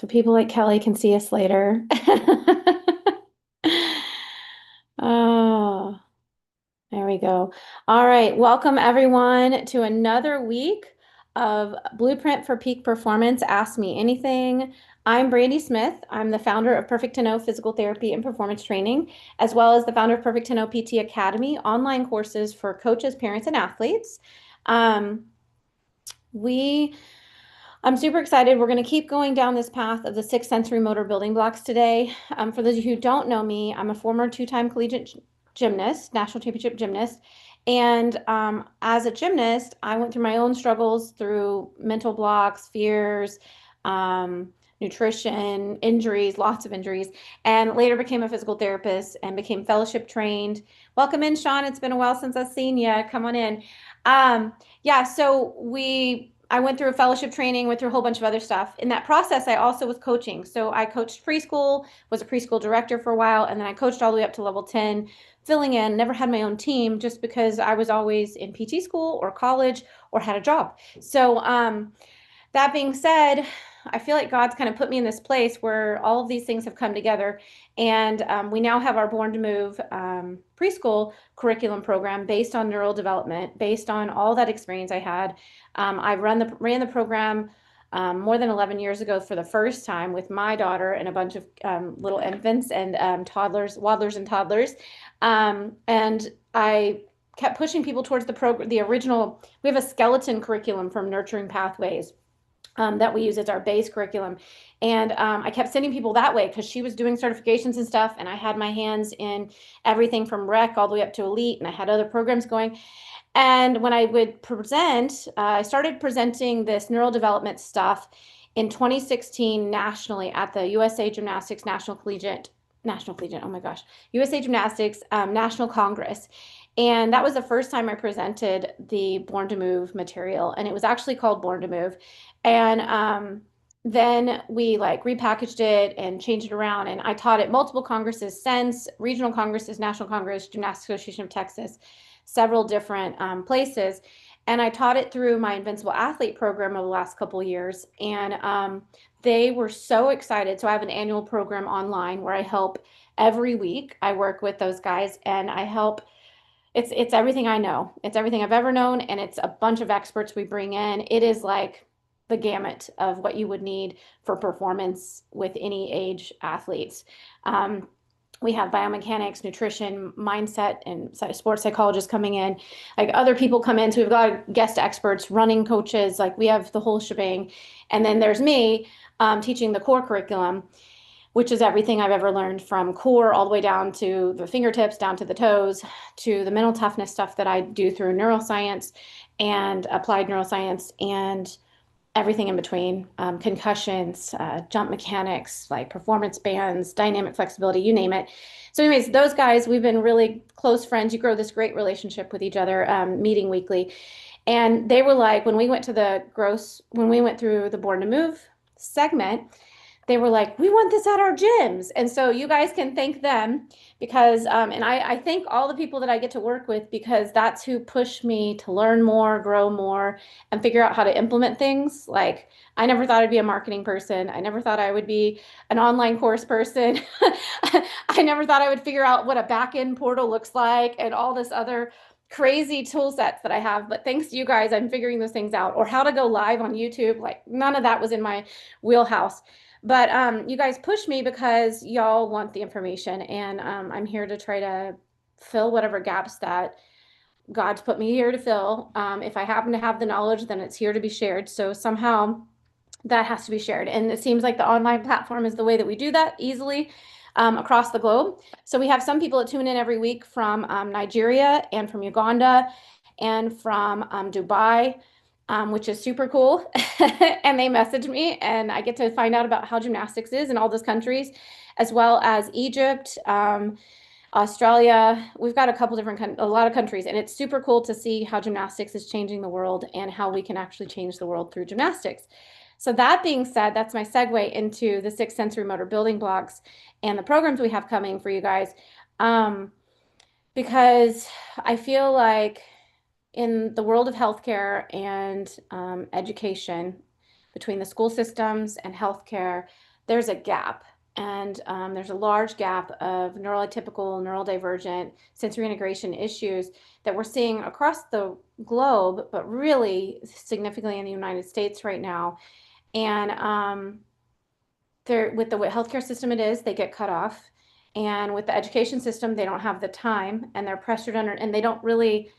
So people like Kelly can see us later. Oh, there we go. All right. Welcome everyone to another week of Blueprint for Peak Performance. Ask Me Anything. I'm Brandi Smith. I'm the founder of Perfect to Know Physical Therapy and Performance Training, as well as the founder of Perfect to Know PT Academy, online courses for coaches, parents, and athletes. Um, we I'm super excited. We're going to keep going down this path of the six sensory motor building blocks today. For those of you who don't know me, I'm a former two-time collegiate gymnast, national championship gymnast. And as a gymnast, I went through my own struggles through mental blocks, fears, nutrition, injuries, lots of injuries, and later became a physical therapist and became fellowship trained. Welcome in, Sean. It's been a while since I've seen you. Come on in. Yeah, so I went through a fellowship training, went through a whole bunch of other stuff. In that process, I also was coaching. So I coached preschool, was a preschool director for a while, and then I coached all the way up to level 10, filling in, never had my own team just because I was always in PT school or college or had a job. So that being said, I feel like God's kind of put me in this place where all of these things have come together. And we now have our Born to Move preschool curriculum program based on neural development, based on all that experience I had. I ran the program more than 11 years ago for the first time with my daughter and a bunch of little infants and toddlers, waddlers and toddlers. And I kept pushing people towards the original. We have a skeleton curriculum from Nurturing Pathways that we use as our base curriculum. And I kept sending people that way because she was doing certifications and stuff. And I had my hands in everything from rec all the way up to elite. And I had other programs going. And when I would present, I started presenting this neural development stuff in 2016 nationally at the USA Gymnastics National Collegiate, oh my gosh, USA Gymnastics National Congress. And that was the first time I presented the Born to Move material. And it was actually called Born to Move. And then we like repackaged it and changed it around. And I taught at multiple congresses since, regional congresses, National Congress, Gymnastics Association of Texas, several different places. And I taught it through my Invincible Athlete program over the last couple of years. And they were so excited. So I have an annual program online where I help every week. I work with those guys and I help. It's everything I know. It's everything I've ever known, and it's a bunch of experts we bring in. It is like the gamut of what you would need for performance with any age athletes. We have biomechanics, nutrition, mindset, and sports psychologists coming in. Like other people come in, so we've got guest experts, running coaches. Like we have the whole shebang. And then there's me teaching the core curriculum, which is everything I've ever learned from core all the way down to the fingertips, down to the toes, to the mental toughness stuff that I do through neuroscience and applied neuroscience and everything in between, concussions, jump mechanics, like performance bands, dynamic flexibility, you name it. So anyways, those guys, we've been really close friends. You grow this great relationship with each other, meeting weekly. And they were like, when we went through the Born to Move segment, they were like, we want this at our gyms. And so you guys can thank them because, and I thank all the people that I get to work with because that's who push me to learn more, grow more, and figure out how to implement things. Like, I never thought I'd be a marketing person. I never thought I would be an online course person. I never thought I would figure out what a back-end portal looks like and all this other crazy tool sets that I have. But thanks to you guys, I'm figuring those things out, or how to go live on YouTube. Like, none of that was in my wheelhouse. But you guys push me because y'all want the information, and I'm here to try to fill whatever gaps that God's put me here to fill. If I happen to have the knowledge, then it's here to be shared. So somehow that has to be shared. And it seems like the online platform is the way that we do that easily across the globe. So we have some people that tune in every week from Nigeria and from Uganda and from Dubai, which is super cool. And they message me, and I get to find out about how gymnastics is in all those countries, as well as Egypt, Australia. We've got a lot of countries, and it's super cool to see how gymnastics is changing the world and how we can actually change the world through gymnastics. So that being said, that's my segue into the six sensory motor building blocks and the programs we have coming for you guys. Because I feel like in the world of healthcare and education, between the school systems and healthcare, there's a gap. And there's a large gap of neuroatypical, neurodivergent sensory integration issues that we're seeing across the globe, but really significantly in the United States right now. And they're, with the healthcare system it is, they get cut off. And with the education system, they don't have the time, and they're pressured under, and they don't really,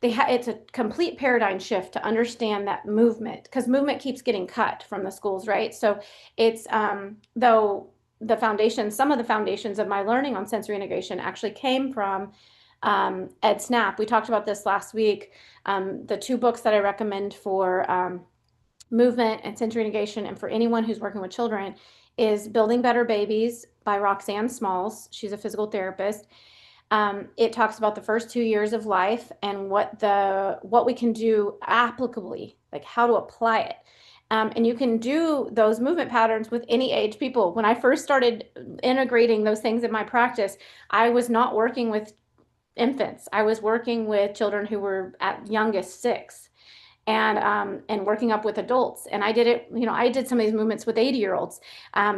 it's a complete paradigm shift to understand that movement, because movement keeps getting cut from the schools, right? So it's, though the foundation, some of the foundations of my learning on sensory integration actually came from Ed Snap. We talked about this last week. The two books that I recommend for movement and sensory integration, and for anyone who's working with children, is Building Better Babies by Roxanne Smalls. She's a physical therapist. It talks about the first 2 years of life and what we can do applicably, like how to apply it. And you can do those movement patterns with any age people. When I first started integrating those things in my practice, I was not working with infants. I was working with children who were at youngest 6, and working up with adults. And I did it, I did some of these movements with 80-year-olds.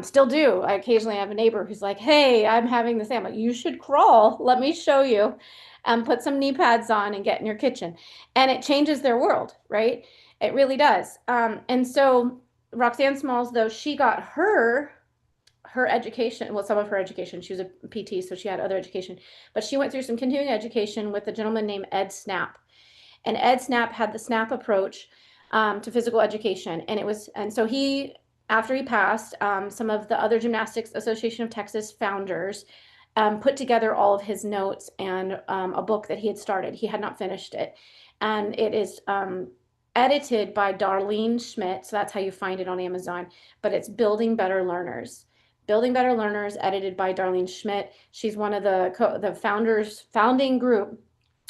Still do. I occasionally have a neighbor who's like, hey, I'm having the same. Like, you should crawl. Let me show you. Put some knee pads on and get in your kitchen. And it changes their world, right? It really does. And so Roxanne Smalls, though, she got her education, well, some of her education, she was a PT, so she had other education, but she went through some continuing education with a gentleman named Ed Snap. And Ed Snap had the SNAP approach to physical education. And so he, after he passed, some of the other Gymnastics Association of Texas founders put together all of his notes and a book that he had started. He had not finished it. And it is edited by Darlene Schmidt. So that's how you find it on Amazon. But it's Building Better Learners. Building Better Learners, edited by Darlene Schmidt. She's one of the founding group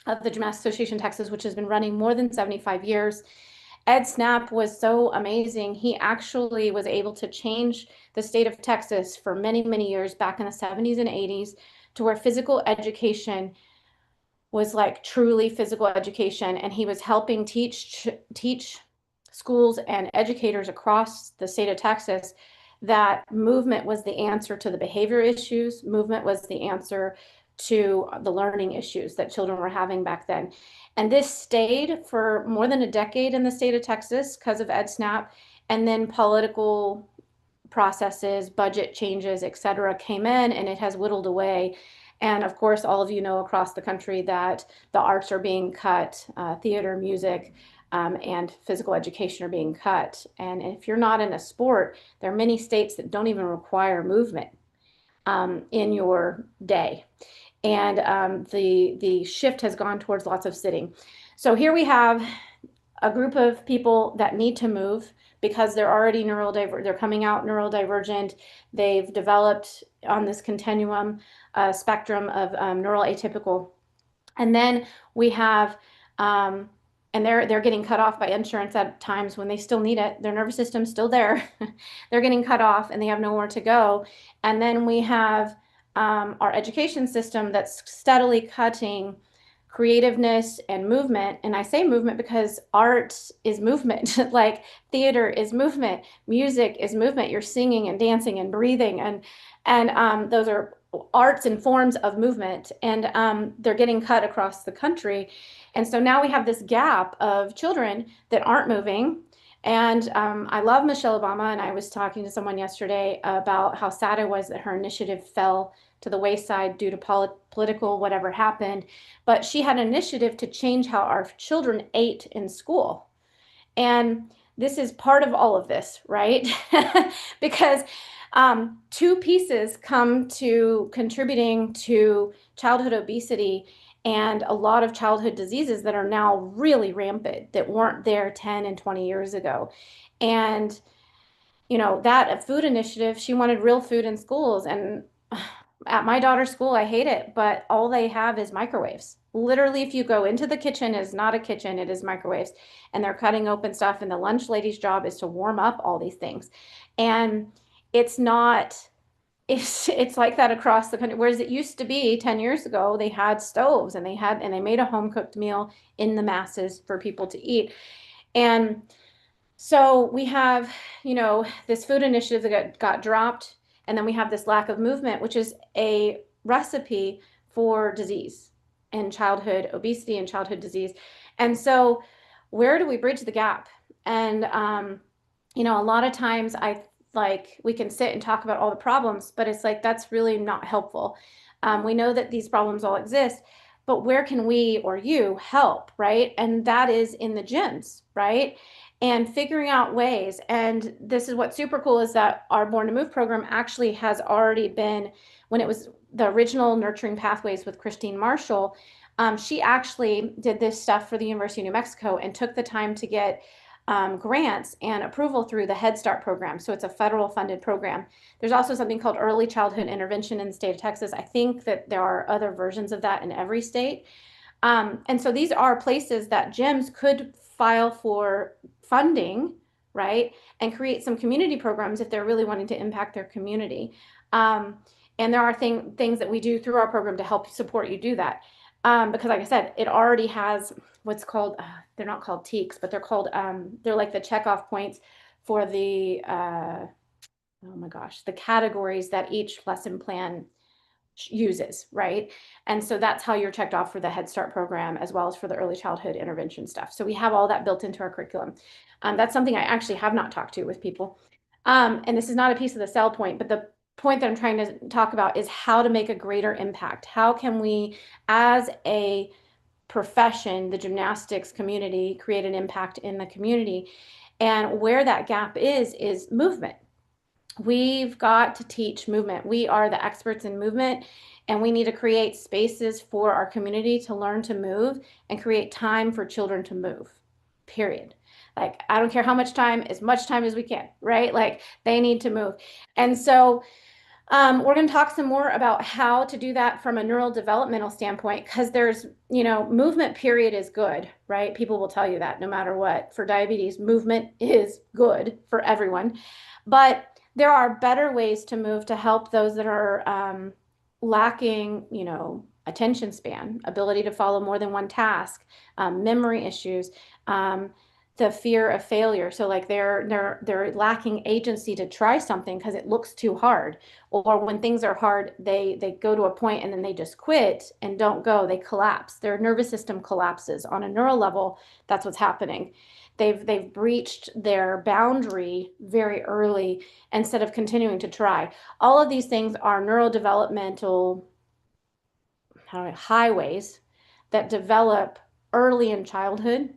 of the Gymnastics Association of Texas, which has been running more than 75 years. Ed Snap was so amazing. He actually was able to change the state of Texas for many, many years back in the 70s and 80s to where physical education was like truly physical education. And he was helping teach schools and educators across the state of Texas that movement was the answer to the behavior issues. Movement was the answer to the learning issues that children were having back then. And this stayed for more than a decade in the state of Texas because of Ed Snap. And then political processes, budget changes, et cetera, came in, and it has whittled away. And of course, all of you know across the country that the arts are being cut, theater, music, and physical education are being cut. And if you're not in a sport, there are many states that don't even require movement in your day. And the shift has gone towards lots of sitting. So here we have a group of people that need to move because they're already they're coming out neurodivergent. They've developed on this continuum spectrum of neural atypical. And then we have, and they're getting cut off by insurance at times when they still need it. Their nervous system's still there. They're getting cut off and they have nowhere to go. And then we have our education system that's steadily cutting creativeness and movement. And I say movement because art is movement, like theater is movement, music is movement. You're singing and dancing and breathing, and those are arts and forms of movement. And they're getting cut across the country. And so now we have this gap of children that aren't moving. And I love Michelle Obama, and I was talking to someone yesterday about how sad it was that her initiative fell to the wayside due to political whatever happened. But she had an initiative to change how our children ate in school. And this is part of all of this, right? Because two pieces come to contributing to childhood obesity and a lot of childhood diseases that are now really rampant that weren't there 10 and 20 years ago. And, that food initiative, she wanted real food in schools. And at my daughter's school, I hate it, but all they have is microwaves. Literally, if you go into the kitchen, it is not a kitchen, it is microwaves. And they're cutting open stuff, and the lunch lady's job is to warm up all these things. And it's like that across the country. Whereas it used to be 10 years ago, they had stoves and they made a home cooked meal in the masses for people to eat. And So we have, this food initiative that got dropped, and then we have this lack of movement, which is a recipe for disease and childhood obesity and childhood disease. And so, where do we bridge the gap? And a lot of times we can sit and talk about all the problems, but it's like that's really not helpful. We know that these problems all exist, but where can we or you help, right? And that is in the gyms, right? And figuring out ways. And this is what's super cool is that our Born to Move program actually has already been, when it was the original Nurturing Pathways with Christine Marshall, she actually did this stuff for the University of New Mexico and took the time to get grants and approval through the Head Start program. So it's a federal funded program. There's also something called Early Childhood Intervention in the state of Texas. I think that there are other versions of that in every state. And so these are places that gyms could file for funding, right? And create some community programs if they're really wanting to impact their community. And there are things that we do through our program to help support you do that. Because like I said, it already has what's called, they're not called TEKs, but they're like the checkoff points for the, oh my gosh, the categories that each lesson plan uses, right? And so that's how you're checked off for the Head Start program as well as for the early childhood intervention stuff. So we have all that built into our curriculum. That's something I actually have not talked to with people. And this is not a piece of the sell point, but the point that I'm trying to talk about is how to make a greater impact. How can we, as a profession, the gymnastics community, create an impact in the community? And where that gap is movement. We've got to teach movement. We are the experts in movement, and we need to create spaces for our community to learn to move and create time for children to move, period. Like, I don't care how much time, as much time as we can, right? Like, they need to move. And so we're going to talk some more about how to do that from a neurodevelopmental standpoint, because there's, movement period is good, right? People will tell you that no matter what. For diabetes, movement is good for everyone. But there are better ways to move to help those that are lacking, attention span, ability to follow more than one task, memory issues, the fear of failure. So like they're lacking agency to try something because it looks too hard. Or when things are hard, they go to a point and then they just quit and don't go. They collapse. Their nervous system collapses. On a neural level, that's what's happening. They've breached their boundary very early instead of continuing to try. All of these things are neurodevelopmental highways that develop early in childhood.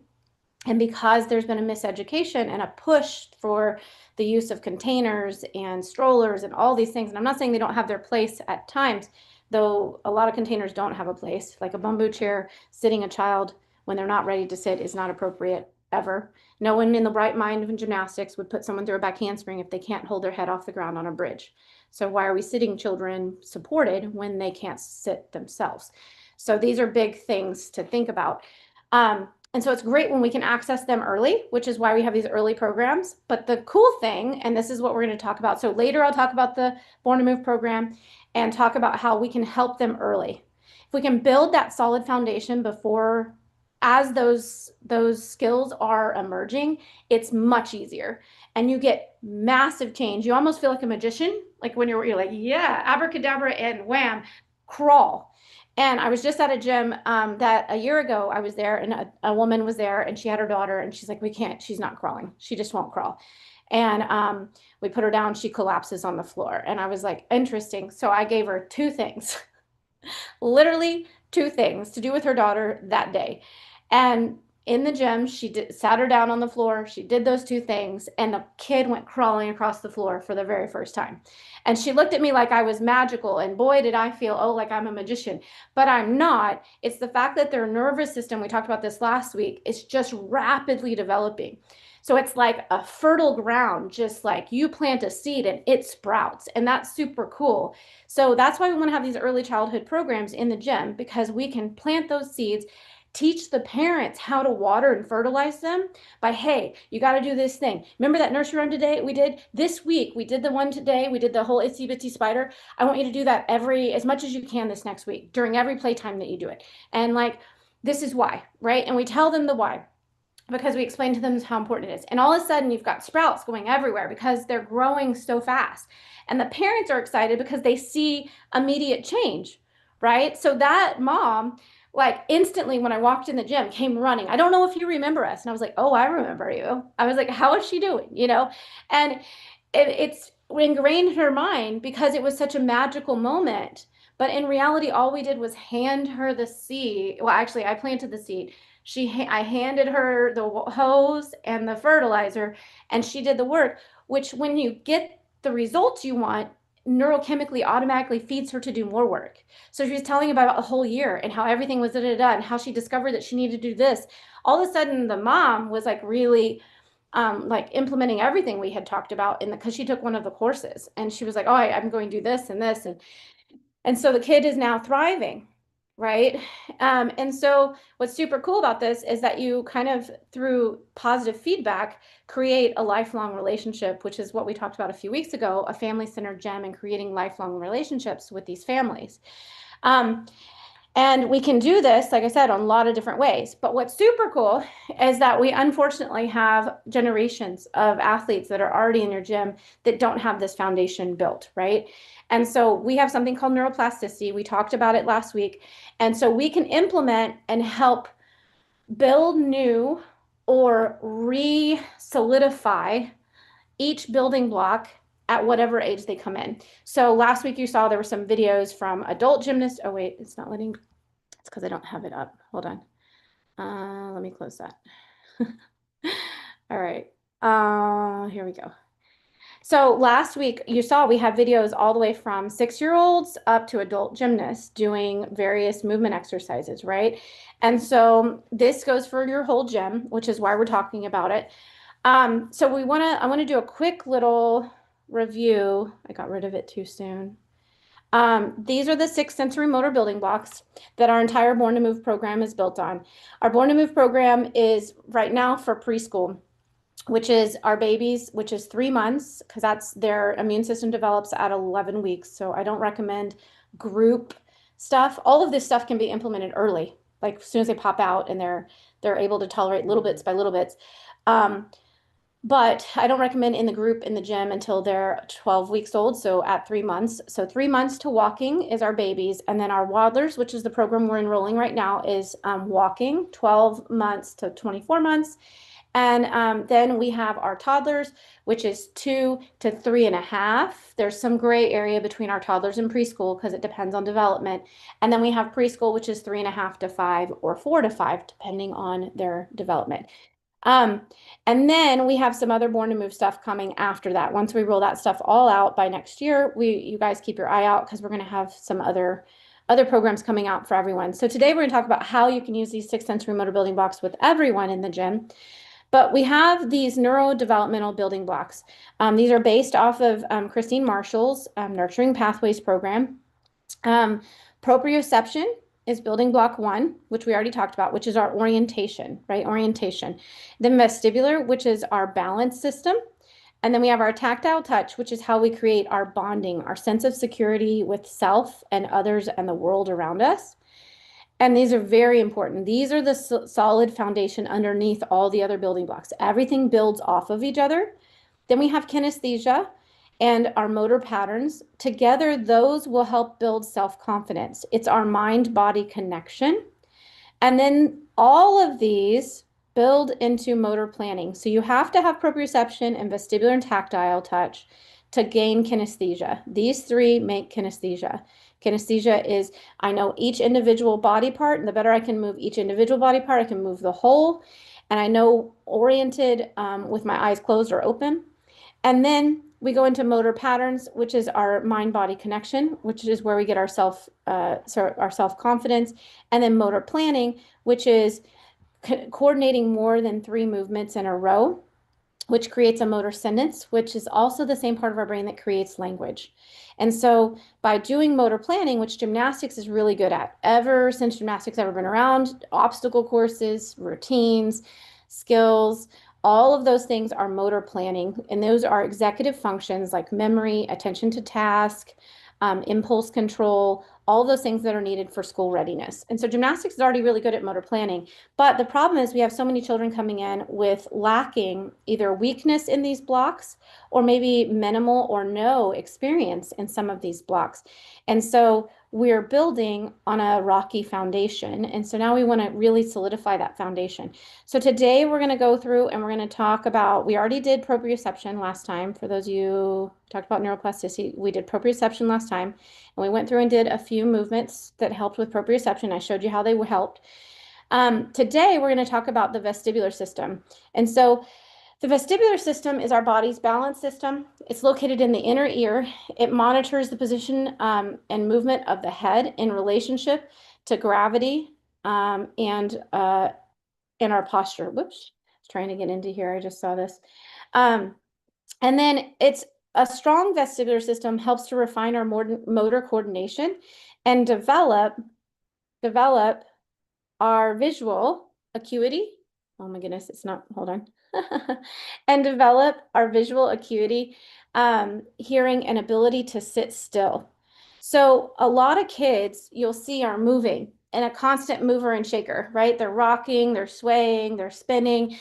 And because there's been a miseducation and a push for the use of containers and strollers and all these things, and I'm not saying they don't have their place at times, though a lot of containers don't have a place, like a bamboo chair sitting a child when they're not ready to sit is not appropriate ever. No one in the right mind of gymnastics would put someone through a back handspring if they can't hold their head off the ground on a bridge. So why are we sitting children supported when they can't sit themselves? So these are big things to think about. And so it's great when we can access them early, which is why we have these early programs. But the cool thing, and this is what we're going to talk about. So later I'll talk about the Born to Move program and talk about how we can help them early. If we can build that solid foundation before, as those skills are emerging, it's much easier. And you get massive change. You almost feel like a magician, like when you're like, yeah, abracadabra and wham, crawl. And I was just at a gym that a year ago I was there, and a woman was there, and she had her daughter, and she's like, we can't, she's not crawling. She just won't crawl. And we put her down, she collapses on the floor. And I was like, interesting. So I gave her two things, literally two things to do with her daughter that day. And in the gym, sat her down on the floor. She did those two things, and the kid went crawling across the floor for the very first time. And she looked at me like I was magical, and boy, did I feel, oh, like I'm a magician. But I'm not. It's the fact that their nervous system, we talked about this last week, is just rapidly developing. So it's like a fertile ground, just like you plant a seed and it sprouts. And that's super cool. So that's why we want to have these early childhood programs in the gym, because we can plant those seeds, teach the parents how to water and fertilize them by, hey, you got to do this thing. Remember that nursery rhyme today we did? This week, we did the one today. We did the whole itsy bitsy spider. I want you to do that as much as you can this next week, during every playtime that you do it. And like, this is why, right? And we tell them the why. because we explained to them how important it is. And all of a sudden, you've got sprouts going everywhere because they're growing so fast. And the parents are excited because they see immediate change, right? So that mom, like instantly when I walked in the gym, came running. I don't know if you remember us. And I was like, oh, I remember you. I was like, how is she doing? You know? And it's ingrained in her mind because it was such a magical moment. But in reality, all we did was hand her the seed. Well, actually, I planted the seed. I handed her the hose and the fertilizer, and she did the work, which when you get the results you want, neurochemically automatically feeds her to do more work. So she was telling about a whole year and how everything was and how she discovered that she needed to do this. All of a sudden, the mom was like really like implementing everything we had talked about because she took one of the courses, and she was like, oh, I'm going to do this and this. And so the kid is now thriving, right? And so what's super cool about this is that you kind of, through positive feedback, create a lifelong relationship, which is what we talked about a few weeks ago, a family-centered gem, and creating lifelong relationships with these families. And we can do this, like I said, on a lot of different ways. But what's super cool is that we unfortunately have generations of athletes that are already in your gym that don't have this foundation built, right? And so we have something called neuroplasticity. We talked about it last week. And so we can implement and help build new or re-solidify each building block at whatever age they come in. So last week you saw there were some videos from adult gymnasts. Oh wait, it's not letting, it's because I don't have it up. Hold on. Let me close that. All right. Here we go. So last week you saw we have videos all the way from 6-year-olds up to adult gymnasts doing various movement exercises, right? And so this goes for your whole gym, which is why we're talking about it. So I want to do a quick little review. I got rid of it too soon. These are the 6 sensory motor building blocks that our entire Born to Move program is built on. Our Born to Move program is right now for preschool, which is our babies, which is 3 months, because that's their immune system develops at 11 weeks. So I don't recommend group stuff. All of this stuff can be implemented early, like as soon as they pop out and they're able to tolerate little bits by little bits. But I don't recommend in the group in the gym until they're 12 weeks old, so at 3 months. So 3 months to walking is our babies. And then our waddlers, which is the program we're enrolling right now, is walking 12 months to 24 months. And then we have our toddlers, which is 2 to 3.5. There's some gray area between our toddlers and preschool because it depends on development. And then we have preschool, which is 3.5 to 5 or 4 to 5, depending on their development. And then we have some other Born to Move stuff coming after that. Once we roll that stuff all out by next year, you guys keep your eye out because we're going to have some other programs coming out for everyone. So today we're going to talk about how you can use these 6 sensory motor building blocks with everyone in the gym. But we have these neurodevelopmental building blocks. These are based off of Christine Marshall's Nurturing Pathways program. Proprioception is building block 1, which we already talked about, which is our orientation, right? Orientation. Then vestibular, which is our balance system. And then we have our tactile touch, which is how we create our bonding, our sense of security with self and others and the world around us. And these are very important. These are the solid foundation underneath all the other building blocks. Everything builds off of each other. Then we have kinesthesia and our motor patterns. Together, those will help build self-confidence. It's our mind-body connection. And then all of these build into motor planning. So you have to have proprioception and vestibular and tactile touch to gain kinesthesia. These 3 make kinesthesia. Kinesthesia is, I know each individual body part, and the better I can move each individual body part, I can move the whole. And I know oriented with my eyes closed or open. And then we go into motor patterns, which is our mind-body connection, which is where we get our self-confidence. And then motor planning, which is coordinating more than 3 movements in a row, which creates a motor sentence, which is also the same part of our brain that creates language. And so by doing motor planning, which gymnastics is really good at, ever since gymnastics ever been around, obstacle courses, routines, skills, all of those things are motor planning. And those are executive functions like memory, attention to task, impulse control, all those things that are needed for school readiness. And so gymnastics is already really good at motor planning. But the problem is we have so many children coming in with lacking either weakness in these blocks or maybe minimal or no experience in some of these blocks. And so we're building on a rocky foundation. And so now we want to really solidify that foundation. So today we're going to go through and we're going to talk about, we already did proprioception last time. For those of you who talked about neuroplasticity, we did proprioception last time. And we went through and did a few movements that helped with proprioception. I showed you how they helped. Today we're going to talk about the vestibular system. And so the vestibular system is our body's balance system. It's located in the inner ear. It monitors the position and movement of the head in relationship to gravity and our posture. Whoops, I was trying to get into here. I just saw this. And then it's a strong vestibular system helps to refine our motor coordination and develop our visual acuity. Oh my goodness, it's not, hold on. And develop our visual acuity, hearing, and ability to sit still. So a lot of kids you'll see are moving and a constant mover and shaker, right? They're rocking, they're swaying, they're spinning.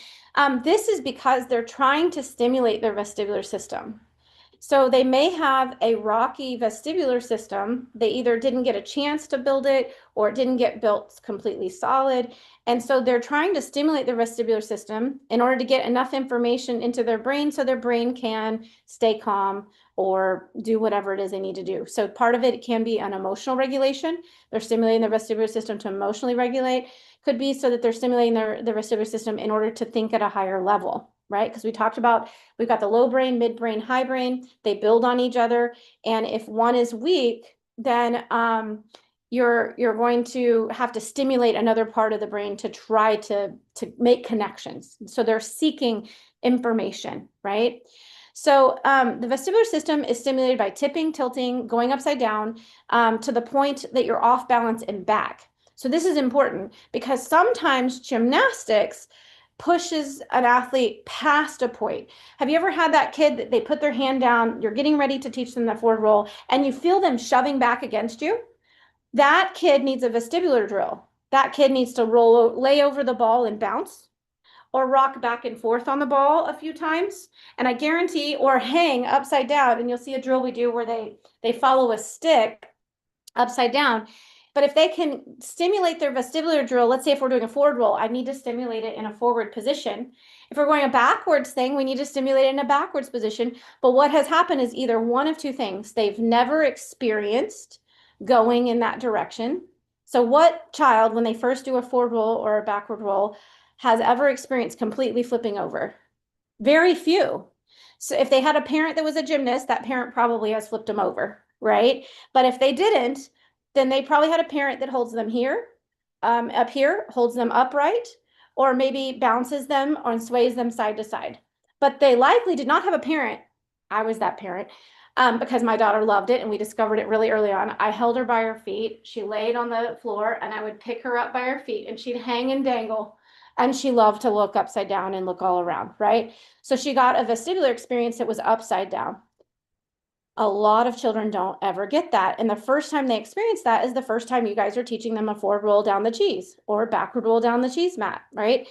This is because they're trying to stimulate their vestibular system. So they may have a rocky vestibular system. They either didn't get a chance to build it or it didn't get built completely solid. And so they're trying to stimulate their vestibular system in order to get enough information into their brain so their brain can stay calm or do whatever it is they need to do. So part of it can be an emotional regulation. They're stimulating their vestibular system to emotionally regulate. Could be so that they're stimulating their vestibular system in order to think at a higher level, right? Because we talked about, we've got the low brain, midbrain, high brain. They build on each other. And if one is weak, then you're going to have to stimulate another part of the brain to try to make connections. So they're seeking information, right? So the vestibular system is stimulated by tipping, tilting, going upside down to the point that you're off balance and back. So this is important because sometimes gymnastics pushes an athlete past a point. Have you ever had that kid that they put their hand down, you're getting ready to teach them the forward roll, and you feel them shoving back against you? That kid needs a vestibular drill. That kid needs to lay over the ball and bounce, or rock back and forth on the ball a few times. And I guarantee, or hang upside down, and you'll see a drill we do where they follow a stick upside down. But if they can stimulate their vestibular drill, let's say if we're doing a forward roll, I need to stimulate it in a forward position. If we're going a backwards thing, we need to stimulate it in a backwards position. But what has happened is either one of two things. They've never experienced going in that direction. So what child, when they first do a forward roll or a backward roll, has ever experienced completely flipping over? Very few. So if they had a parent that was a gymnast, that parent probably has flipped them over, right? But if they didn't, then they probably had a parent that holds them here, up here, holds them upright, or maybe bounces them or sways them side to side. But they likely did not have a parent. I was that parent because my daughter loved it and we discovered it really early on. I held her by her feet. She laid on the floor and I would pick her up by her feet and she'd hang and dangle. And she loved to look upside down and look all around, right? So she got a vestibular experience that was upside down. A lot of children don't ever get that. And the first time they experience that is the first time you guys are teaching them a forward roll down the cheese or a backward roll down the cheese mat, right?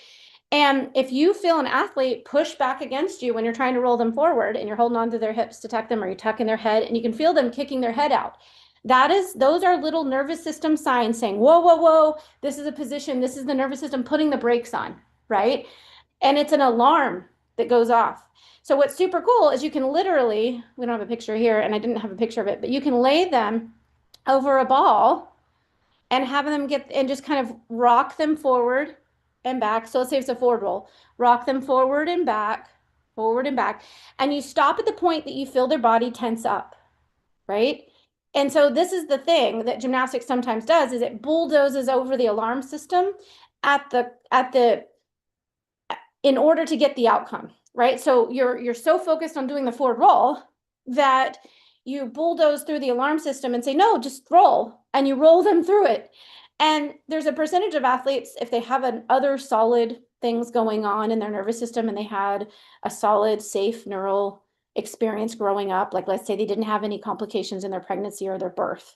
And if you feel an athlete push back against you when you're trying to roll them forward and you're holding onto their hips to tuck them, or you tuck in their head and you can feel them kicking their head out, those are little nervous system signs saying, whoa, whoa, whoa, this is a position, this is the nervous system putting the brakes on, right? And it's an alarm that goes off. So what's super cool is you can literally, we don't have a picture here and I didn't have a picture of it, but you can lay them over a ball and have them get, and just kind of rock them forward and back. So let's say it's a forward roll, rock them forward and back, and you stop at the point that you feel their body tense up, right? And so this is the thing that gymnastics sometimes does, is it bulldozes over the alarm system in order to get the outcome, right? So you're so focused on doing the forward roll that you bulldoze through the alarm system and say, no, just roll, and you roll them through it. And there's a percentage of athletes, if they have other solid things going on in their nervous system and they had a solid, safe neural experience growing up, like let's say they didn't have any complications in their pregnancy or their birth.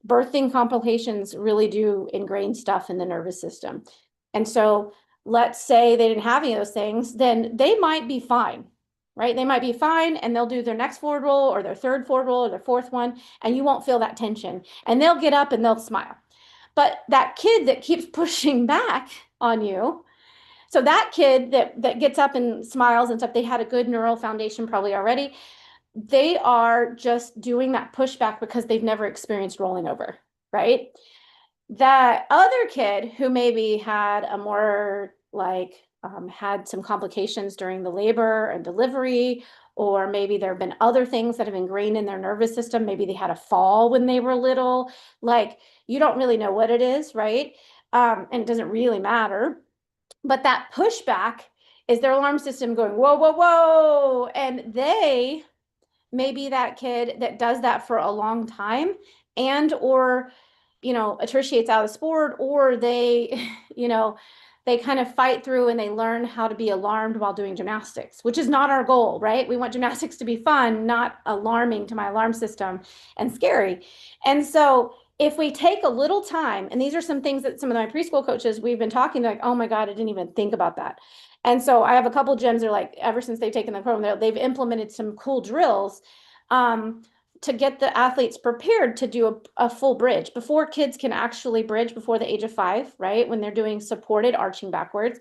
Birthing complications really do ingrain stuff in the nervous system. And so let's say they didn't have any of those things, then they might be fine, right? They might be fine and they'll do their next forward roll or their third forward roll or their fourth one, and you won't feel that tension. And they'll get up and they'll smile. But that kid that keeps pushing back on you, so that kid that gets up and smiles and stuff, they had a good neural foundation probably already. They are just doing that pushback because they've never experienced rolling over, right? That other kid who maybe had a more had some complications during the labor and delivery, or maybe there have been other things that have ingrained in their nervous system. Maybe they had a fall when they were little. Like, you don't really know what it is, right? And it doesn't really matter. But that pushback is their alarm system going, whoa, whoa, whoa. And they may be that kid that does that for a long time, and or attritions out of the sport, or they they kind of fight through and they learn how to be alarmed while doing gymnastics, which is not our goal, right? We want gymnastics to be fun, not alarming to my alarm system and scary. And so if we take a little time, and these are some things that some of my preschool coaches, we've been talking, like, oh my God, I didn't even think about that. And so I have a couple gyms that are like, ever since they've taken the program, they've implemented some cool drills to get the athletes prepared to do a full bridge before kids can actually bridge before the age of 5, right? When they're doing supported arching backwards.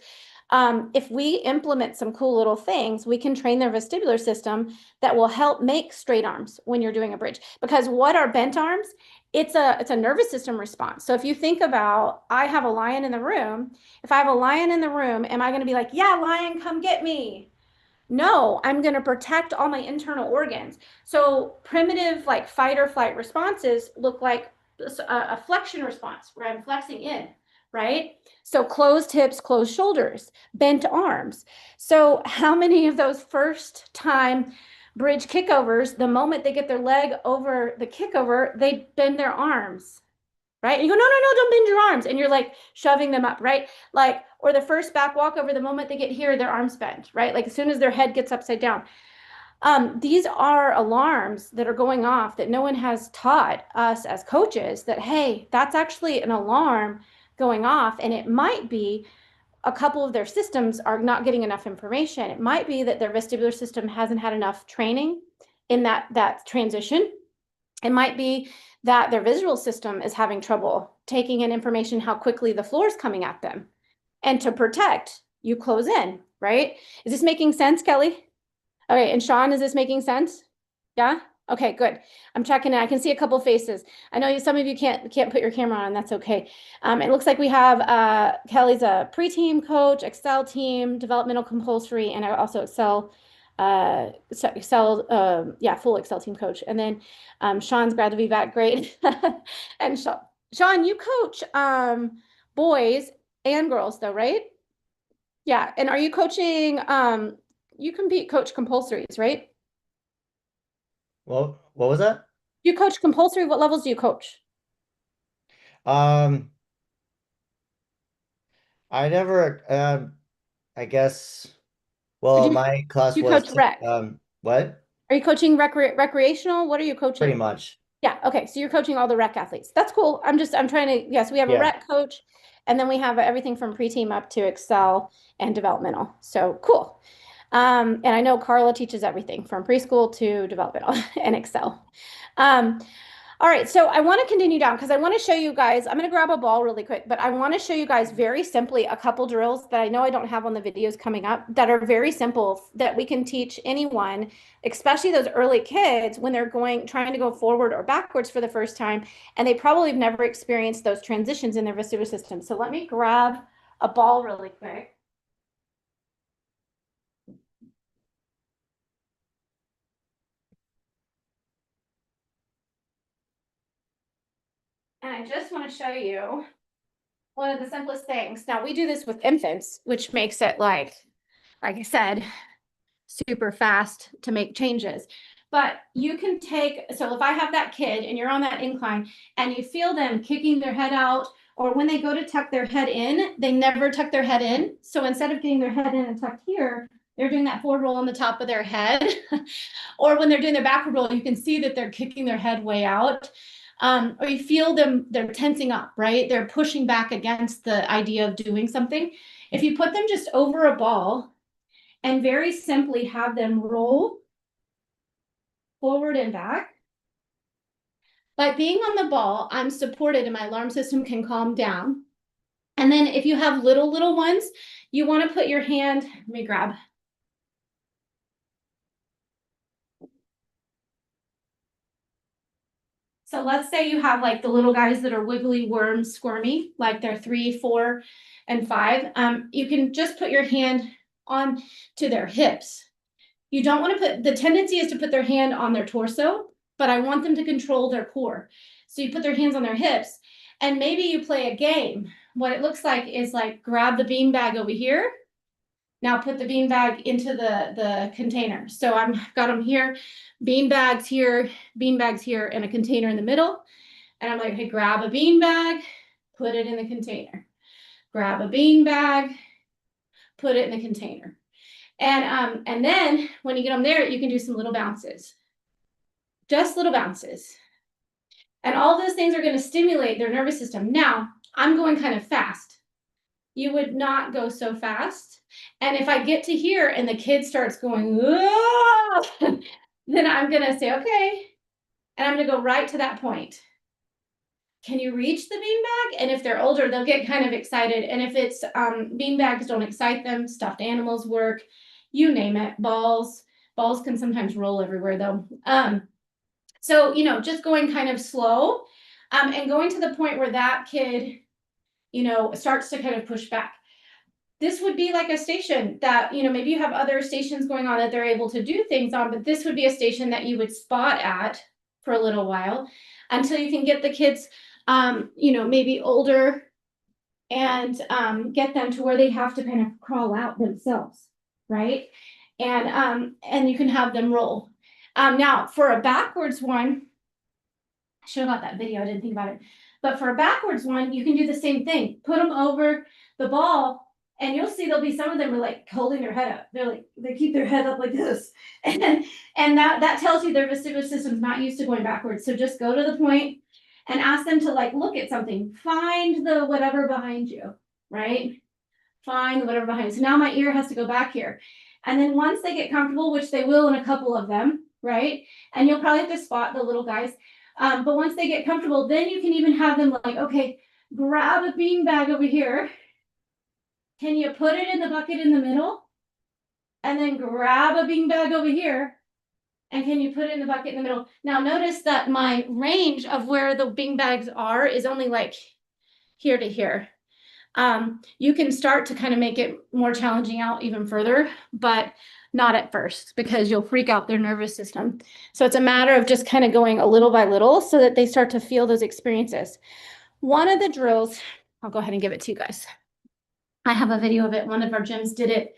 If we implement some cool little things, we can train their vestibular system that will help make straight arms when you're doing a bridge. Because what are bent arms? It's a nervous system response. So if you think about, I have a lion in the room. If I have a lion in the room, am I going to be like, yeah, lion, come get me? No, I'm going to protect all my internal organs. So primitive like fight or flight responses look like a flexion response where I'm flexing in, right? So closed hips, closed shoulders, bent arms. So how many of those first time bridge kickovers, the moment they get their leg over the kickover, they bend their arms, right? And you go, no, no, no, don't bend your arms. And you're like shoving them up, right? Like, or the first back walk over, the moment they get here, their arms bend, right? Like as soon as their head gets upside down. These are alarms that are going off that no one has taught us as coaches that, hey, that's actually an alarm going off. And it might be a couple of their systems are not getting enough information. It might be that their vestibular system hasn't had enough training in that transition. It might be that their visual system is having trouble taking in information, how quickly the floor is coming at them. And to protect, you close in, right? Is this making sense, Kelly? Okay, and Sean, is this making sense? Yeah? Okay, good. I'm checking it. I can see a couple faces. I know some of you can't put your camera on, that's okay. It looks like we have Kelly's a pre-team coach, Excel team, developmental compulsory, and I also Excel full Excel team coach. And then Sean's glad to be back. Great. And Sean, you coach boys and girls though, right? Yeah. And are you coaching you coach compulsories, right? Well, what was that? You coach compulsory. What levels do you coach? I never I guess Or well do my class you was coach rec? what? Are you coaching recreational? What are you Pretty coaching? much. Yeah, okay. So you're coaching all the rec athletes. That's cool. I'm trying to, yes, we have a Yeah. rec coach, and then we have everything from pre-team up to Excel and developmental. So cool. And I know Carla teaches everything from preschool to developmental and Excel. All right, so I want to continue down because I want to show you guys, I'm going to grab a ball really quick, but I want to show you guys very simply a couple drills that I know I don't have on the videos coming up that are very simple that we can teach anyone, especially those early kids when they're trying to go forward or backwards for the first time, and they probably have never experienced those transitions in their vestibular system. So let me grab a ball really quick. And I just want to show you one of the simplest things. Now we do this with infants, which makes it like I said, super fast to make changes. But you can so if I have that kid and you're on that incline and you feel them kicking their head out, or when they go to tuck their head in, they never tuck their head in. So instead of getting their head in and tucked here, they're doing that forward roll on the top of their head. Or when they're doing their backward roll, you can see that they're kicking their head way out. Or you feel them, they're tensing up, right? They're pushing back against the idea of doing something. If you put them just over a ball and very simply have them roll forward and back, by being on the ball, I'm supported and my alarm system can calm down. And then if you have little ones, you want to put your hand, let me grab. So let's say you have like the little guys that are wiggly worm squirmy, like they're 3, 4, and 5. You can just put your hand on to their hips. You don't want to put, the tendency is to put their hand on their torso, but I want them to control their core. So you put their hands on their hips and maybe you play a game. What it looks like is like grab the beanbag over here. Now put the beanbag into the container. So I've got them here, beanbags here, and a container in the middle. And I'm like, hey, grab a beanbag, put it in the container. Grab a beanbag, put it in the container. And then when you get them there, you can do some little bounces. Just little bounces. And all those things are going to stimulate their nervous system. Now, I'm going kind of fast. You would not go so fast. And if I get to here and the kid starts going, then I'm going to say, okay. And I'm going to go right to that point. Can you reach the beanbag? And if they're older, they'll get kind of excited. And if it's beanbags don't excite them, stuffed animals work, you name it, balls. Balls can sometimes roll everywhere though. So, you know, just going kind of slow and going to the point where that kid, you know, starts to kind of push back. This would be like a station that, you know, maybe you have other stations going on that they're able to do things on, but this would be a station that you would spot at for a little while until you can get the kids, you know, maybe older and get them to where they have to kind of crawl out themselves, right? And you can have them roll. Now for a backwards one, I should have got that video, I didn't think about it. But for a backwards one, you can do the same thing. Put them over the ball and you'll see there'll be some of them are like holding their head up. They're like, they keep their head up like this. And that tells you their vestibular system's not used to going backwards. So just go to the point and ask them to like look at something. Find the whatever behind you, right? Find the whatever behind you. So now my ear has to go back here. And then once they get comfortable, which they will in a couple of them, right? And you'll probably have to spot the little guys. But once they get comfortable, then you can even have them like, okay, grab a beanbag over here. Can you put it in the bucket in the middle? And then grab a beanbag over here. And can you put it in the bucket in the middle? Now notice that my range of where the beanbags are is only like here to here. You can start to kind of make it more challenging out even further, but not at first because you'll freak out their nervous system. So it's a matter of just kind of going a little by little so that they start to feel those experiences. One of the drills, I'll go ahead and give it to you guys. I have a video of it. One of our gyms did it.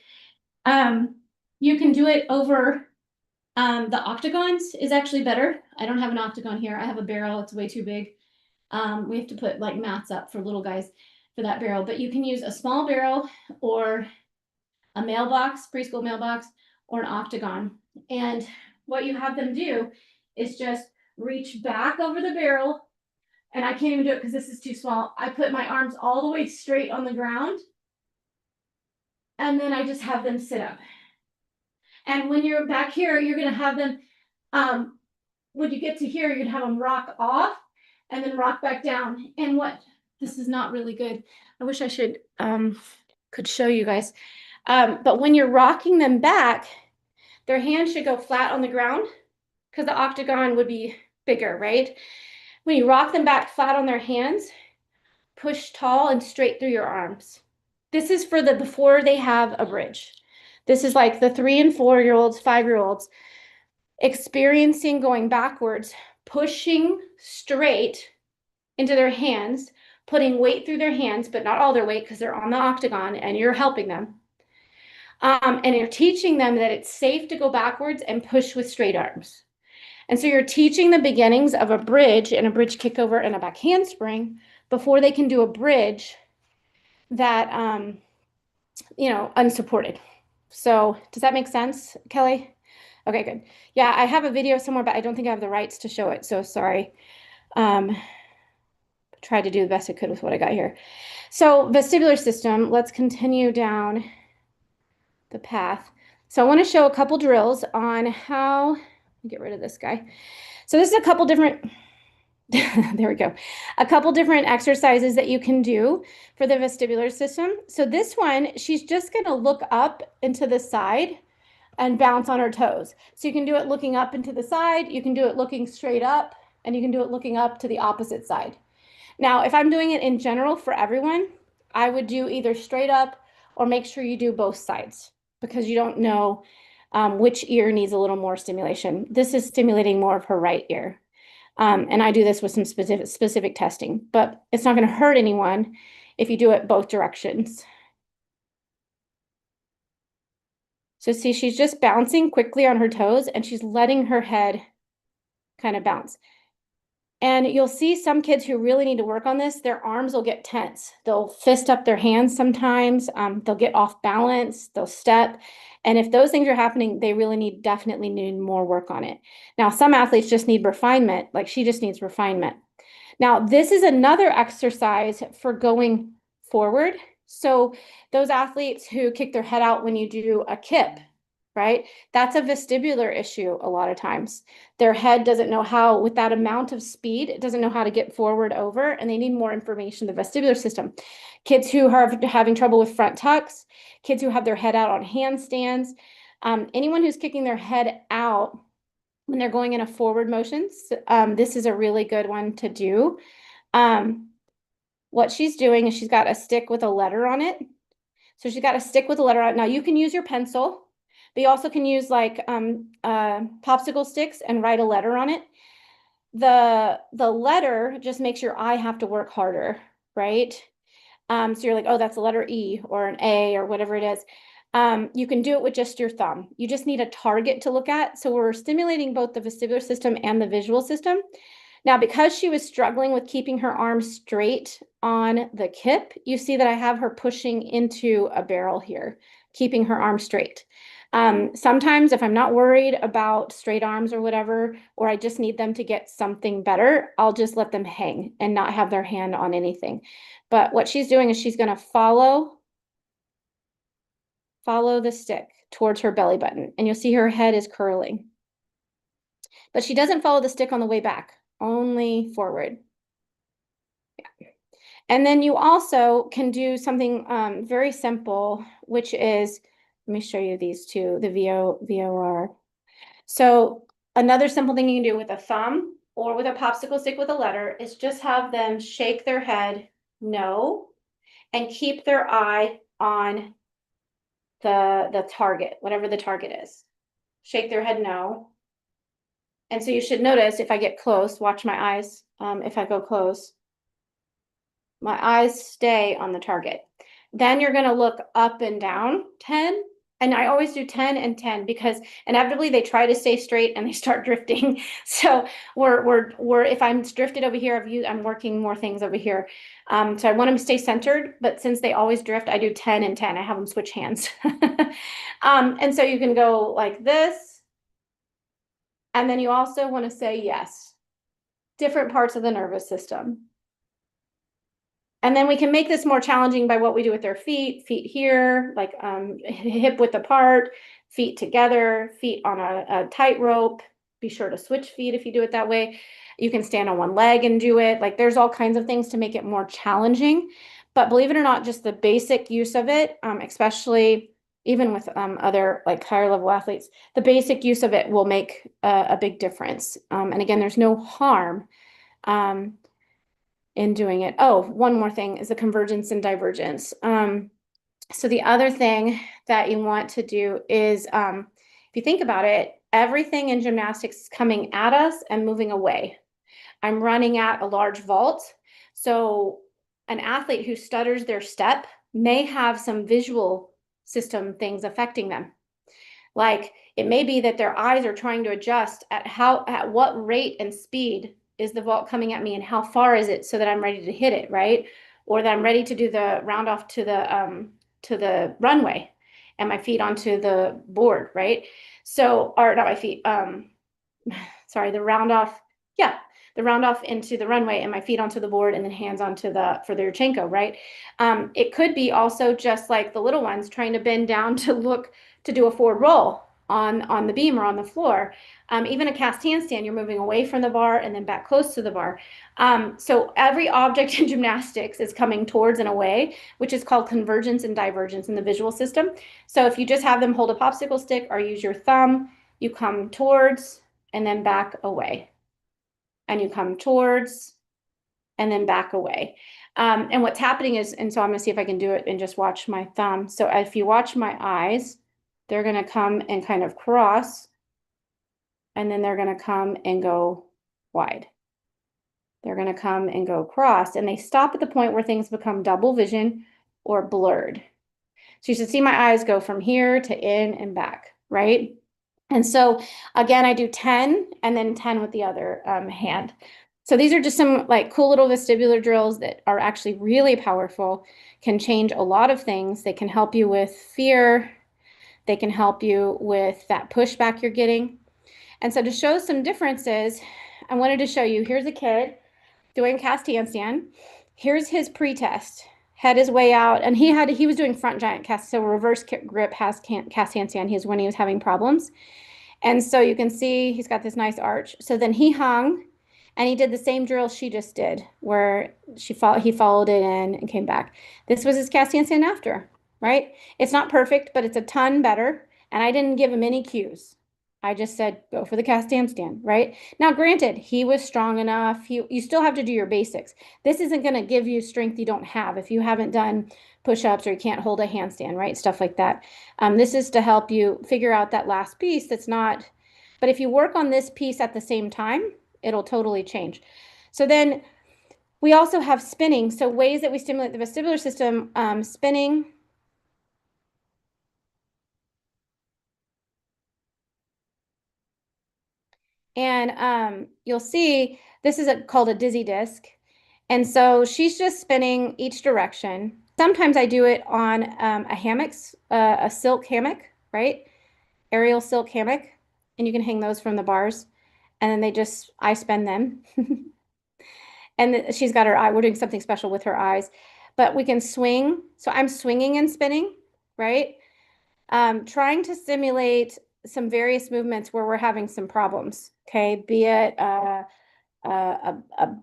You can do it over the octagons is actually better. I don't have an octagon here. I have a barrel. It's way too big. We have to put like mats up for little guys for that barrel, but you can use a small barrel or a mailbox, preschool mailbox, or an octagon. And what you have them do is just reach back over the barrel. And I can't even do it because this is too small. I put my arms all the way straight on the ground. And then I just have them sit up. And when you're back here, you're going to have them, when you get to here, you're going to have them rock off and then rock back down. And what, this is not really good. I wish I could show you guys. But when you're rocking them back, their hands should go flat on the ground because the octagon would be bigger, right? When you rock them back flat on their hands, push tall and straight through your arms. This is for the before they have a bridge. This is like the 3 and 4-year-olds, 5-year-olds experiencing going backwards, pushing straight into their hands, putting weight through their hands, but not all their weight because they're on the octagon and you're helping them. And you're teaching them that it's safe to go backwards and push with straight arms. And so you're teaching the beginnings of a bridge and a bridge kickover and a back handspring before they can do a bridge that, you know, unsupported. So does that make sense, Kelly? Okay, good. Yeah, I have a video somewhere, but I don't think I have the rights to show it. So sorry. Um, Tried to do the best I could with what I got here. So vestibular system, let's continue down the path. So I want to show a couple drills on how, get rid of this guy. So this is a couple different, there we go. A couple different exercises that you can do for the vestibular system. So this one, she's just going to look up into the side and bounce on her toes. So you can do it looking up into the side, you can do it looking straight up, and you can do it looking up to the opposite side. Now, if I'm doing it in general for everyone, I would do either straight up or make sure you do both sides because you don't know which ear needs a little more stimulation. This is stimulating more of her right ear. And I do this with some specific testing, but it's not going to hurt anyone if you do it both directions. So see, she's just bouncing quickly on her toes and she's letting her head kind of bounce. And you'll see some kids who really need to work on this, their arms will get tense. They'll fist up their hands sometimes. They'll get off balance, they'll step. And if those things are happening, they really definitely need more work on it. Now, some athletes just need refinement, like she just needs refinement. Now, this is another exercise for going forward. So those athletes who kick their head out when you do a kip, right? That's a vestibular issue a lot of times. Their head doesn't know how, with that amount of speed, it doesn't know how to get forward over, and they need more information in the vestibular system. Kids who are having trouble with front tucks, kids who have their head out on handstands, anyone who's kicking their head out when they're going in a forward motion, this is a really good one to do. What she's doing is she's got a stick with a letter on it. So she's got a stick with a letter on it. Now you can use your pencil, but you also can use like popsicle sticks and write a letter on it. The letter just makes your eye have to work harder, right? So you're like, oh, that's a letter E or an A or whatever it is. You can do it with just your thumb. You just need a target to look at. So we're stimulating both the vestibular system and the visual system. Now, because she was struggling with keeping her arms straight on the kip, you see that I have her pushing into a barrel here, keeping her arm straight. Sometimes if I'm not worried about straight arms or whatever, or I just need them to get something better, I'll just let them hang and not have their hand on anything. But what she's doing is she's going to follow the stick towards her belly button, and you'll see her head is curling. But she doesn't follow the stick on the way back, only forward. Yeah. And then you also can do something very simple, which is, let me show you these two, the VOR. So another simple thing you can do with a thumb or with a popsicle stick with a letter is just have them shake their head no and keep their eye on the target, whatever the target is. Shake their head no. And so you should notice if I get close, watch my eyes. If I go close, my eyes stay on the target. Then you're going to look up and down 10. And I always do 10 and 10 because inevitably they try to stay straight and they start drifting. So we're if I'm drifted over here, I'm working more things over here. So I want them to stay centered, but since they always drift, I do 10 and 10. I have them switch hands. And so you can go like this. And then you also want to say yes. Different parts of the nervous system. And then we can make this more challenging by what we do with their feet here, like hip width apart, feet together, feet on a tightrope. Be sure to switch feet if you do it that way. You can stand on one leg and do it. Like there's all kinds of things to make it more challenging. But believe it or not, just the basic use of it, especially even with other like higher level athletes, the basic use of it will make a big difference. And again, there's no harm in doing it. Oh, one more thing is the convergence and divergence. So the other thing that you want to do is, if you think about it, everything in gymnastics is coming at us and moving away. I'm running at a large vault. So an athlete who stutters their step may have some visual system things affecting them. Like it may be that their eyes are trying to adjust at what rate and speed is the vault coming at me and how far is it so that I'm ready to hit it, right? Or that I'm ready to do the round off to the runway. and my feet onto the board, right? So, or not my feet, sorry, the round off, yeah, the round off into the runway and my feet onto the board and then hands onto the, for the Yurchenko, right? It could be also just like the little ones trying to bend down to look, to do a forward roll on the beam or on the floor. Even a cast handstand, you're moving away from the bar and then back close to the bar. So every object in gymnastics is coming towards and away, which is called convergence and divergence in the visual system. So if you just have them hold a popsicle stick or use your thumb, you come towards and then back away. And you come towards and then back away. And what's happening is, and so I'm gonna see if I can do it and just watch my thumb. So if you watch my eyes, they're gonna come and kind of cross, and then they're gonna come and go wide. They're gonna come and go cross, and they stop at the point where things become double vision or blurred. So you should see my eyes go from here to in and back, right? And so again, I do 10 and then 10 with the other hand. So these are just some like cool little vestibular drills that are actually really powerful, can change a lot of things. They can help you with fear. They can help you with that pushback you're getting. And so to show some differences, I wanted to show you, here's a kid doing cast handstand. Here's his pre-test. Head is way out, and he was doing front giant cast, so reverse grip cast handstand. He's when he was having problems. And so you can see he's got this nice arch. So then he hung and he did the same drill she just did, where he followed it in and came back. This was his cast handstand after, right? It's not perfect, but it's a ton better. And I didn't give him any cues. I just said, go for the cast handstand, right? Now, granted, he was strong enough. You still have to do your basics. This isn't going to give you strength you don't have if you haven't done push-ups or you can't hold a handstand, right? Stuff like that. This is to help you figure out that last piece that's not, but if you work on this piece at the same time, it'll totally change. So then we also have spinning. So ways that we stimulate the vestibular system, spinning. And you'll see this is called a dizzy disc. And so she's just spinning each direction. Sometimes I do it on a hammock, a silk hammock, right? Aerial silk hammock. And you can hang those from the bars. And then I spin them. And she's got her eye. We're doing something special with her eyes. But we can swing. So I'm swinging and spinning, right? Trying to simulate some various movements where we're having some problems, okay? Be it a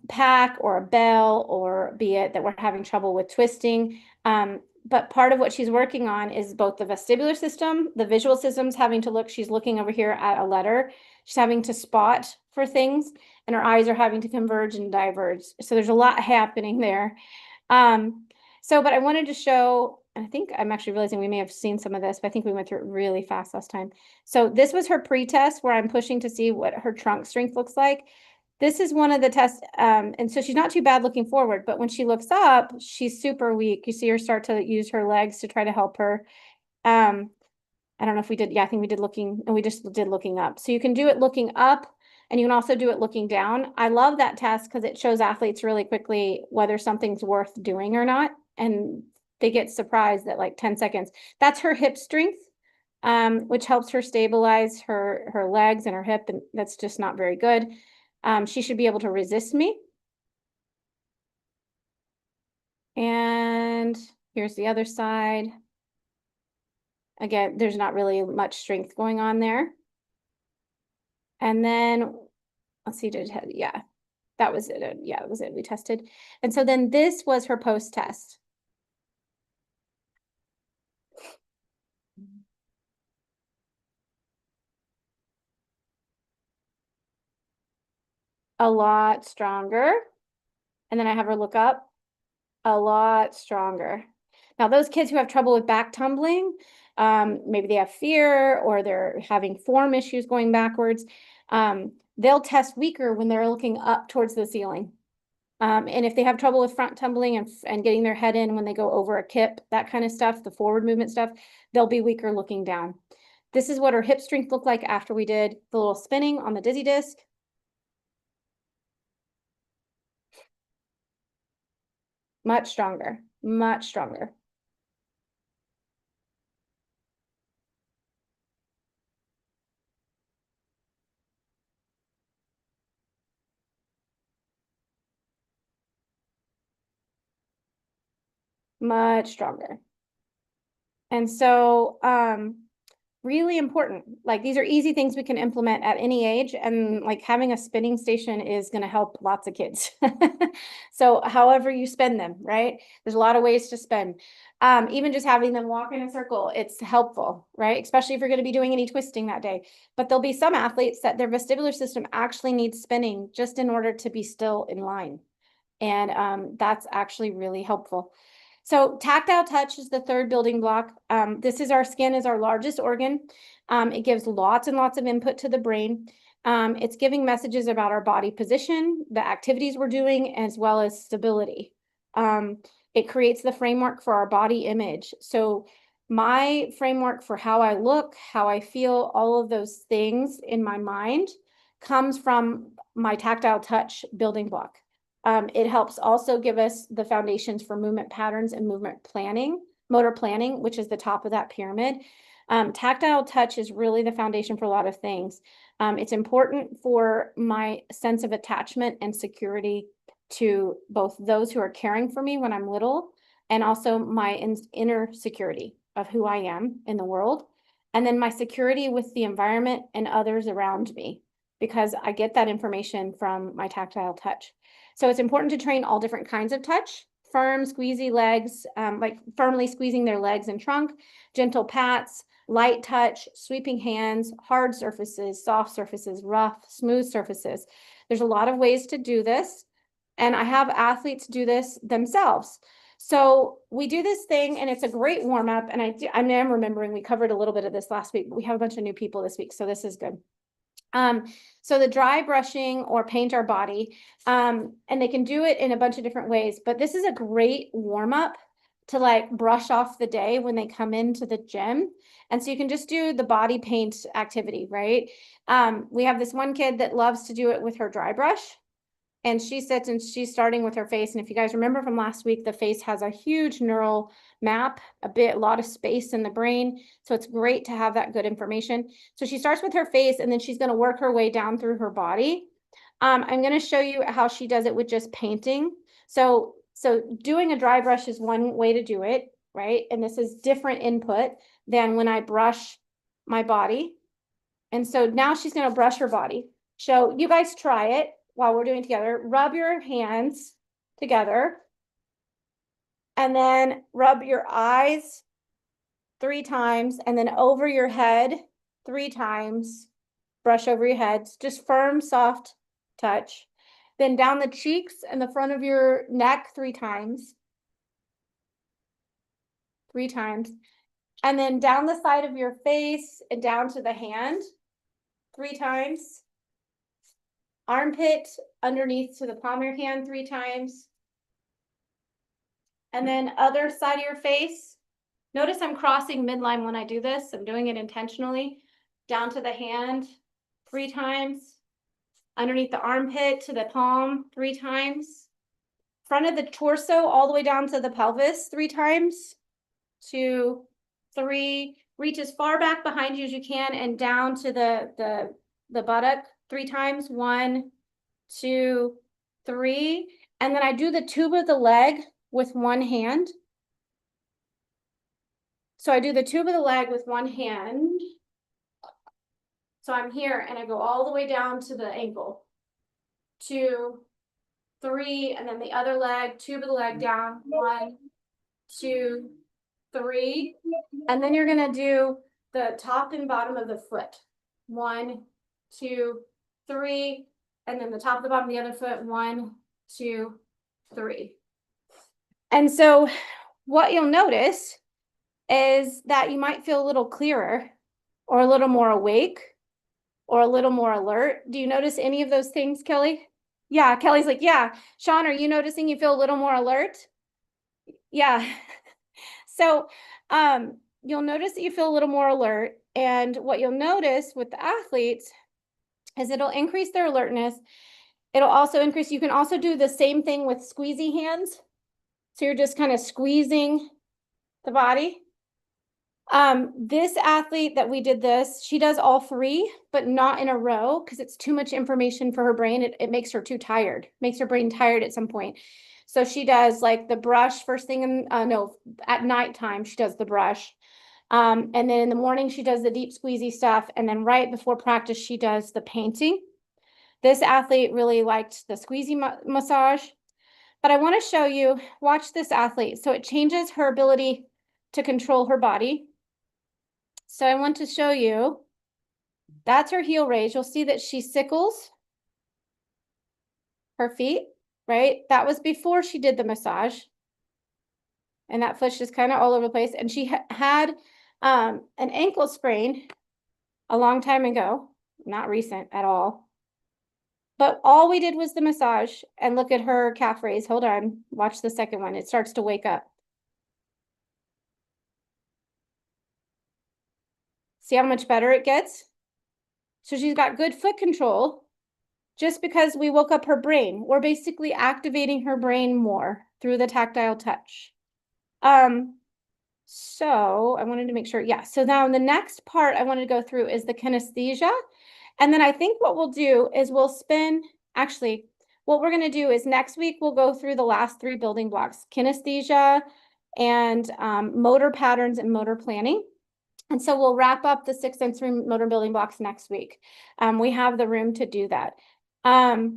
pack or a bell, or be it that we're having trouble with twisting. But part of what she's working on is both the vestibular system, the visual system's having to look, she's looking over here at a letter. She's having to spot for things, and her eyes are having to converge and diverge. So there's a lot happening there. But I wanted to show, I think I'm actually realizing we may have seen some of this, but I think we went through it really fast last time. So this was her pre-test where I'm pushing to see what her trunk strength looks like. This is one of the tests, and so she's not too bad looking forward, but when she looks up, she's super weak. You see her start to use her legs to try to help her. I don't know if we did, yeah, I think we did looking, and we just did looking up. So you can do it looking up, and you can also do it looking down. I love that test because it shows athletes really quickly whether something's worth doing or not, and they get surprised at like 10 seconds. That's her hip strength, which helps her stabilize her legs and her hip, and that's just not very good. She should be able to resist me. And here's the other side. Again, there's not really much strength going on there. And then, let's see, yeah, that was it. Yeah, that was it. We tested. And so then this was her post-test. A lot stronger. And then I have her look up. A lot stronger. Now, those kids who have trouble with back tumbling, maybe they have fear or they're having form issues going backwards, they'll test weaker when they're looking up towards the ceiling. And if they have trouble with front tumbling and getting their head in when they go over a kip, that kind of stuff, the forward movement stuff, they'll be weaker looking down. This is what her hip strength looked like after we did the little spinning on the dizzy disc. Much stronger, much stronger. much stronger. And so, really important. Like these are easy things we can implement at any age, and like having a spinning station is going to help lots of kids. So however you spend them, right? There's a lot of ways to spend. Even just having them walk in a circle, it's helpful, right? Especially if you're going to be doing any twisting that day. But there'll be some athletes that their vestibular system actually needs spinning just in order to be still in line. And that's actually really helpful. So tactile touch is the third building block. This is our skin is our largest organ. It gives lots and lots of input to the brain. It's giving messages about our body position, the activities we're doing, as well as stability. It creates the framework for our body image. So my framework for how I look, how I feel, all of those things in my mind comes from my tactile touch building block. It helps also give us the foundations for movement patterns and movement planning, motor planning, which is the top of that pyramid. Tactile touch is really the foundation for a lot of things. It's important for my sense of attachment and security to both those who are caring for me when I'm little, and also my inner security of who I am in the world. And then my security with the environment and others around me, because I get that information from my tactile touch. So it's important to train all different kinds of touch: firm, squeezy legs, like firmly squeezing their legs and trunk, gentle pats, light touch, sweeping hands, hard surfaces, soft surfaces, rough, smooth surfaces. There's a lot of ways to do this. And I have athletes do this themselves. So we do this thing, and it's a great warm up. And I am remembering we covered a little bit of this last week, but we have a bunch of new people this week, so this is good. So the dry brushing or paint our body, and they can do it in a bunch of different ways, but this is a great warm up to like brush off the day when they come into the gym. And so you can just do the body paint activity, right? We have this one kid that loves to do it with her dry brush. And she sits and she's starting with her face. And if you guys remember from last week, the face has a huge neural map, a lot of space in the brain. So it's great to have that good information. So she starts with her face, and then she's going to work her way down through her body. I'm going to show you how she does it with just painting. So doing a dry brush is one way to do it, right? And this is different input than when I brush my body. And so now she's going to brush her body. So you guys try it while we're doing it together. Rub your hands together, and then rub your eyes 3 times, and then over your head 3 times. Brush over your head, just firm, soft touch. Then down the cheeks and the front of your neck 3 times. 3 times. And then down the side of your face and down to the hand 3 times. Armpit underneath to the palm of your hand 3 times. And then other side of your face. Notice I'm crossing midline when I do this. I'm doing it intentionally. Down to the hand 3 times. Underneath the armpit to the palm 3 times. Front of the torso all the way down to the pelvis 3 times. 2, 3. Reach as far back behind you as you can and down to the buttock 3 times. 1, 2, 3. And then I do the tube of the leg with one hand. So I do the tube of the leg with one hand. So I'm here and I go all the way down to the ankle. 2, 3, and then the other leg, tube of the leg down. 1, 2, 3. And then you're gonna do the top and bottom of the foot. 1, 2, 3. And then the top and the bottom of the other foot. 1, 2, 3. And so what you'll notice is that you might feel a little clearer, or a little more awake, or a little more alert. Do you notice any of those things, Kelly? Yeah, Kelly's like, yeah. Sean, are you noticing you feel a little more alert? Yeah. So you'll notice that you feel a little more alert. And what you'll notice with the athletes is it'll increase their alertness. It'll also increase, you can also do the same thing with squeezy hands. So you're just kind of squeezing the body. This athlete that we did this, she does all three, but not in a row because it's too much information for her brain. It makes her too tired, makes her brain tired at some point. So she does like the brush first thing in, no, at nighttime, she does the brush. And then in the morning, she does the deep squeezy stuff. And then right before practice, she does the painting. This athlete really liked the squeezy massage. But I want to show you, watch this athlete. So it changes her ability to control her body. So I want to show you, that's her heel raise. You'll see that she sickles her feet, right? That was before she did the massage. And that foot's just kind of all over the place. And she had an ankle sprain a long time ago, not recent at all. But all we did was the massage, and look at her calf raise. Hold on, watch the second one. It starts to wake up. See how much better it gets? So she's got good foot control just because we woke up her brain. We're basically activating her brain more through the tactile touch. So I wanted to make sure, yeah. So now the next part I wanted to go through is the kinesthesia. And then I think what we'll do is we'll spin, actually, what we're going to do is next week we'll go through the last three building blocks, kinesthesia and motor patterns and motor planning. And so we'll wrap up the 6 sensory motor building blocks next week. We have the room to do that. All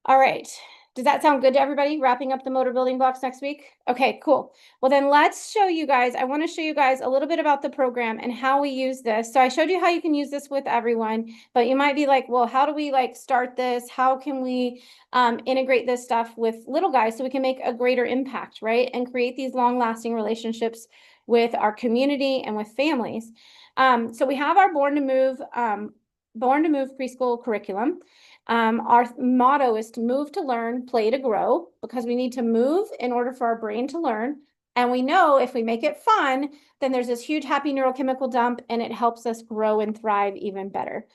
right. Does that sound good to everybody? Wrapping up the motor building blocks next week? Okay, cool. Well, then let's show you guys. I want to show you guys a little bit about the program and how we use this. So I showed you how you can use this with everyone, but you might be like, well, how do we like start this? How can we integrate this stuff with little guys so we can make a greater impact, right? And create these long-lasting relationships with our community and with families. So we have our Born to Move preschool curriculum. Our motto is to move to learn, play to grow, because we need to move in order for our brain to learn. And we know if we make it fun, then there's this huge happy neurochemical dump and it helps us grow and thrive even better.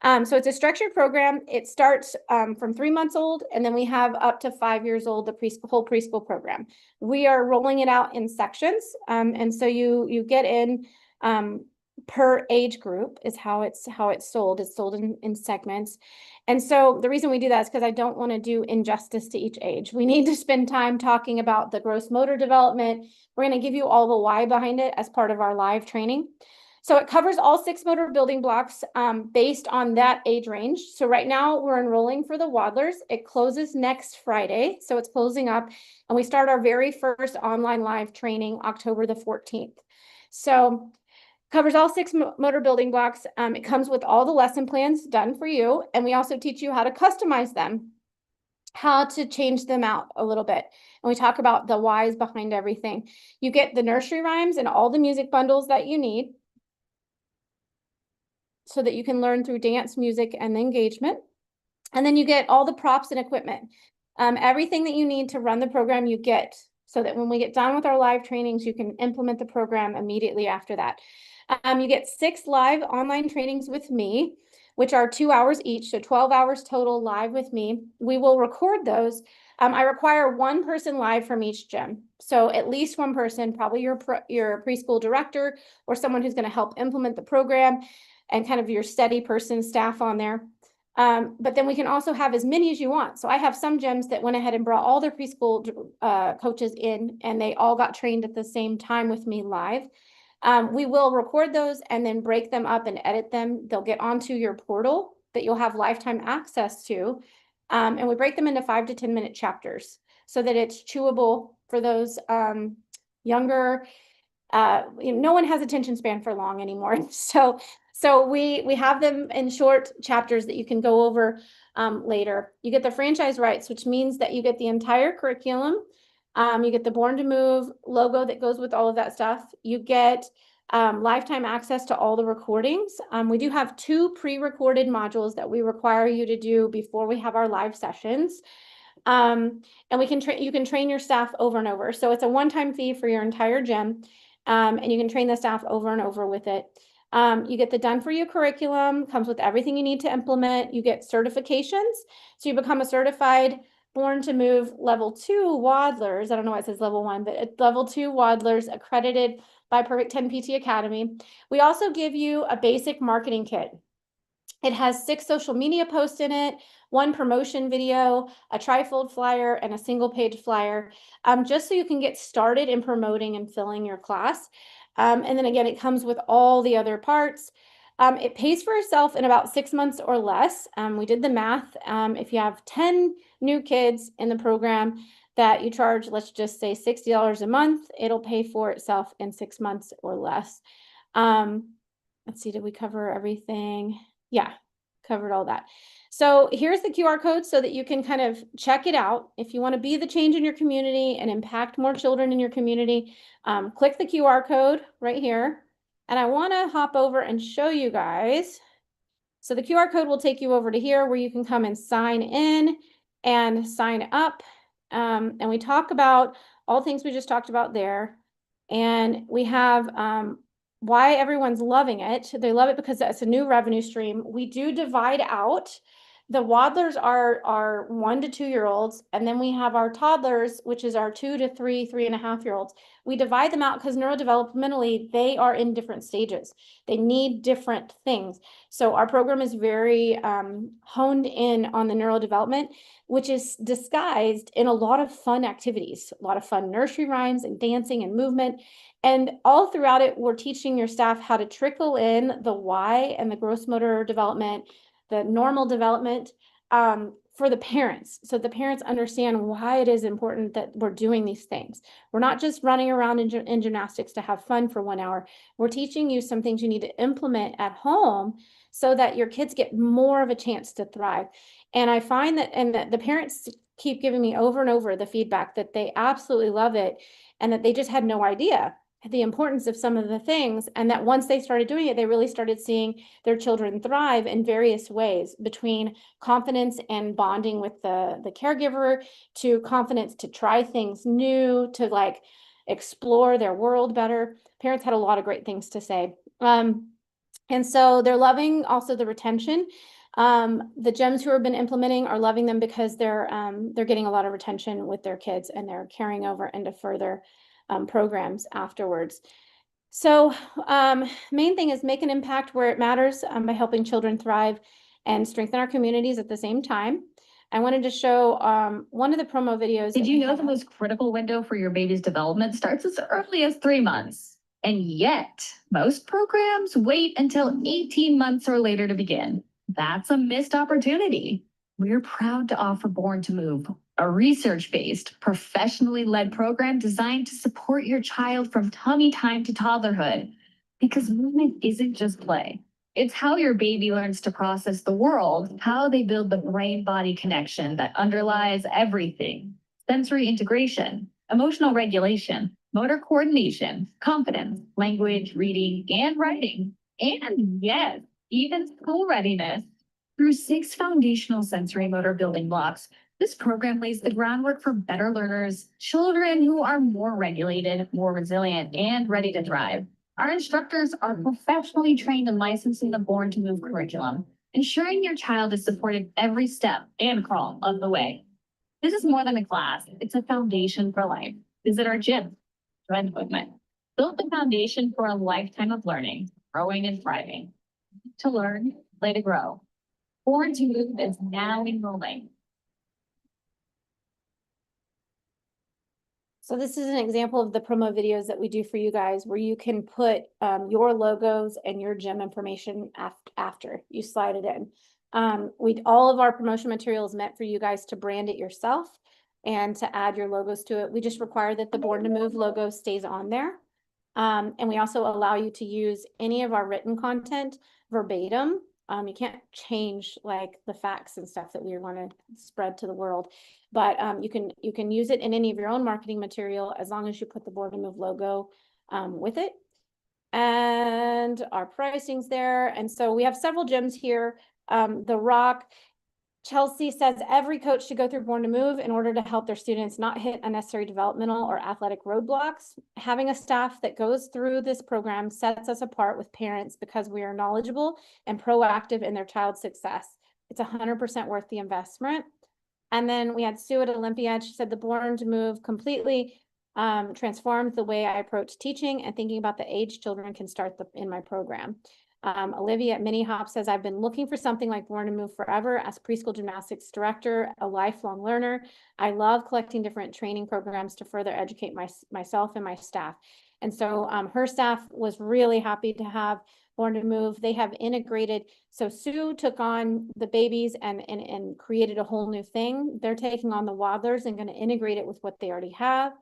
So it's a structured program. It starts from 3 months old, and then we have up to 5 years old, the whole preschool program. We are rolling it out in sections. And so you get in per age group is how it's sold. It's sold in segments. And so the reason we do that is because I don't want to do injustice to each age. We need to spend time talking about the gross motor development. We're going to give you all the why behind it as part of our live training. So it covers all 6 motor building blocks based on that age range. So right now we're enrolling for the Waddlers. It closes next Friday. So it's closing up, and we start our very first online live training October the 14th. So covers all 6 motor building blocks. It comes with all the lesson plans done for you. And we also teach you how to customize them, how to change them out a little bit. And we talk about the whys behind everything. You get the nursery rhymes and all the music bundles that you need so that you can learn through dance, music, and engagement. And then you get all the props and equipment. Everything that you need to run the program, you get, so that when we get done with our live trainings, you can implement the program immediately after that. You get 6 live online trainings with me, which are 2 hours each, so 12 hours total live with me. We will record those. I require 1 person live from each gym. So at least 1 person, probably your preschool director or someone who's going to help implement the program and kind of your steady person staff on there. But then we can also have as many as you want. So I have some gyms that went ahead and brought all their preschool coaches in, and they all got trained at the same time with me live. We will record those and then break them up and edit them. They'll get onto your portal that you'll have lifetime access to. And we break them into 5 to 10 minute chapters so that it's chewable for those younger. No one has attention span for long anymore. So we have them in short chapters that you can go over later. You get the franchise rights, which means that you get the entire curriculum. You get the Born to Move logo that goes with all of that stuff. You get lifetime access to all the recordings. We do have 2 pre-recorded modules that we require you to do before we have our live sessions. And you can train your staff over and over. So it's a one-time fee for your entire gym. And you can train the staff over and over with it. You get the done for you curriculum, comes with everything you need to implement. You get certifications. So you become a certified Born to Move level 2 Waddlers. I don't know why it says level 1, but level 2 Waddlers accredited by Perfect 10 PT Academy. We also give you a basic marketing kit. It has 6 social media posts in it, 1 promotion video, a trifold flyer, and a single page flyer, just so you can get started in promoting and filling your class. And then again, it comes with all the other parts. It pays for itself in about 6 months or less. We did the math. If you have 10 new kids in the program that you charge, let's just say $60 a month, it'll pay for itself in 6 months or less. Let's see, did we cover everything? Yeah, covered all that. So here's the QR code so that you can kind of check it out. If you want to be the change in your community and impact more children in your community, click the QR code right here. And I want to hop over and show you guys. So the QR code will take you over to here where you can come and sign in and sign up. And we talk about all things we just talked about there. And we have why everyone's loving it. They love it because it's a new revenue stream. We do divide out. The waddlers are 1 to 2 year olds, and then we have our toddlers, which is our 2 to 3.5 year olds. We divide them out because neurodevelopmentally, they are in different stages. They need different things. So our program is very honed in on the neurodevelopment, which is disguised in a lot of fun activities, a lot of fun nursery rhymes and dancing and movement. And all throughout it, we're teaching your staff how to trickle in the why and the gross motor development, the normal development for the parents. So the parents understand why it is important that we're doing these things. We're not just running around in gymnastics to have fun for 1 hour. We're teaching you some things you need to implement at home so that your kids get more of a chance to thrive. And I find that, and that the parents keep giving me over and over the feedback that they absolutely love it and that they just had no idea the importance of some of the things, and that once they started doing it, they really started seeing their children thrive in various ways, between confidence and bonding with the caregiver, to confidence to try things new, to like explore their world better. Parents had a lot of great things to say. And so they're loving also the retention. The gyms who have been implementing are loving them because they're getting a lot of retention with their kids, and they're carrying over into further programs afterwards. So main thing is make an impact where it matters by helping children thrive and strengthen our communities at the same time. I wanted to show one of the promo videos. Did you know the most critical window for your baby's development starts as early as 3 months? And yet, most programs wait until 18 months or later to begin. That's a missed opportunity. We're proud to offer Born to Move, a research-based, professionally led program designed to support your child from tummy time to toddlerhood. Because movement isn't just play. It's how your baby learns to process the world, how they build the brain-body connection that underlies everything. Sensory integration, emotional regulation, motor coordination, confidence, language, reading, and writing. And yes, even school readiness. Through 6 foundational sensory motor building blocks, this program lays the groundwork for better learners, children who are more regulated, more resilient, and ready to thrive. Our instructors are professionally trained and licensed in the Born to Move curriculum, ensuring your child is supported every step and crawl of the way. This is more than a class, it's a foundation for life. Visit our gym, Trend Movement. Build the foundation for a lifetime of learning, growing, and thriving. To learn, play to grow. Born to Move is now enrolling. So this is an example of the promo videos that we do for you guys, where you can put your logos and your gym information after you slide it in. All of our promotion material is meant for you guys to brand it yourself and to add your logos to it. We just require that the Born to Move logo stays on there. And we also allow you to use any of our written content verbatim. You can't change like the facts and stuff that we want to spread to the world, but you can use it in any of your own marketing material as long as you put the Born to Move logo with it. And our pricing's there. And so we have several gyms here. The Rock. Chelsea says every coach should go through Born to Move in order to help their students not hit unnecessary developmental or athletic roadblocks. Having a staff that goes through this program sets us apart with parents because we are knowledgeable and proactive in their child's success. It's 100% worth the investment. And then we had Sue at Olympia. She said the Born to Move completely transformed the way I approach teaching and thinking about the age children can start in my program. Olivia at Mini Hop says, I've been looking for something like Born to Move Forever as preschool gymnastics director, a lifelong learner. I love collecting different training programs to further educate myself and my staff. And so her staff was really happy to have Born to Move. They have integrated. So Sue took on the babies and created a whole new thing. They're taking on the waddlers and going to integrate it with what they already have.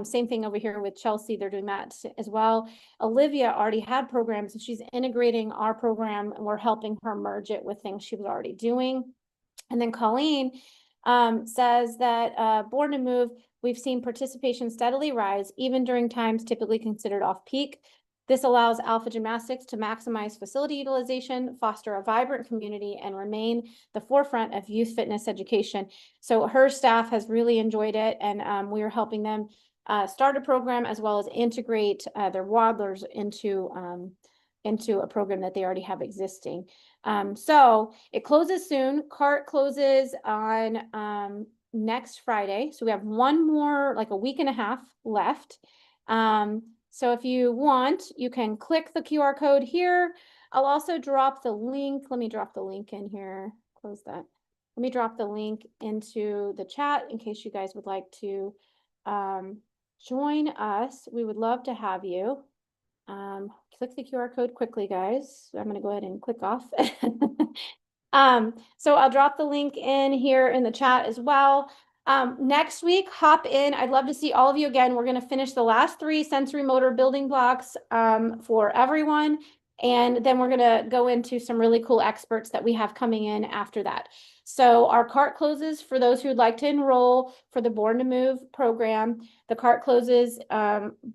Same thing over here with Chelsea. They're doing that as well. Olivia already had programs and she's integrating our program and we're helping her merge it with things she was already doing. And then Colleen says that Born to Move, we've seen participation steadily rise, even during times typically considered off-peak. This allows Alpha Gymnastics to maximize facility utilization, foster a vibrant community, and remain the forefront of youth fitness education. So her staff has really enjoyed it, and we are helping them start a program as well as integrate their waddlers into a program that they already have existing. So it closes soon. CART closes on next Friday. So we have one more, like a week and a half left. So if you want, you can click the QR code here. I'll also drop the link. Let me drop the link in here. Close that. Let me drop the link into the chat in case you guys would like to join us. We would love to have you. Click the QR code quickly, guys. I'm going to go ahead and click off. So I'll drop the link in here in the chat as well. Next week, hop in. I'd love to see all of you again. We're going to finish the last 3 sensory motor building blocks for everyone. And then we're going to go into some really cool experts that we have coming in after that. So our CART closes for those who would like to enroll for the Born to Move program. The CART closes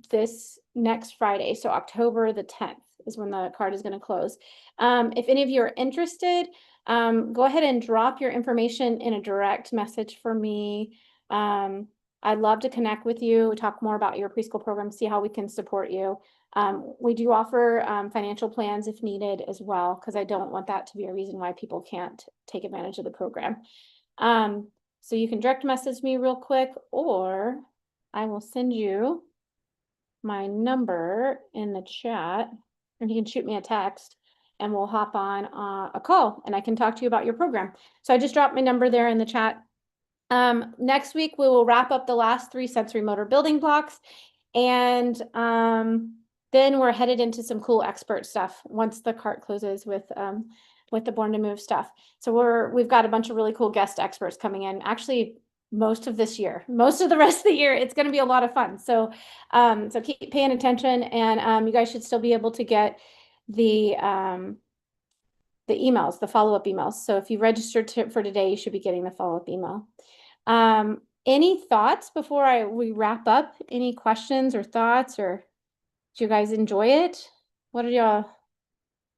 this next Friday. So October the 10th is when the CART is going to close. If any of you are interested, go ahead and drop your information in a direct message for me. I'd love to connect with you, talk more about your preschool program, see how we can support you. We do offer financial plans if needed as well, because I don't want that to be a reason why people can't take advantage of the program. So you can direct message me real quick, or I will send you my number in the chat, and you can shoot me a text and we'll hop on a call and I can talk to you about your program. So I just dropped my number there in the chat. Next week, we will wrap up the last 3 sensory motor building blocks. And then we're headed into some cool expert stuff once the CART closes with the Born to Move stuff. So we've got a bunch of really cool guest experts coming in. Actually, most of this year, most of the rest of the year, it's going to be a lot of fun. So, so keep paying attention, and you guys should still be able to get the emails, the follow-up emails. So if you registered for today, you should be getting the follow-up email. Any thoughts before we wrap up? Any questions or thoughts, or did you guys enjoy it? What are y'all?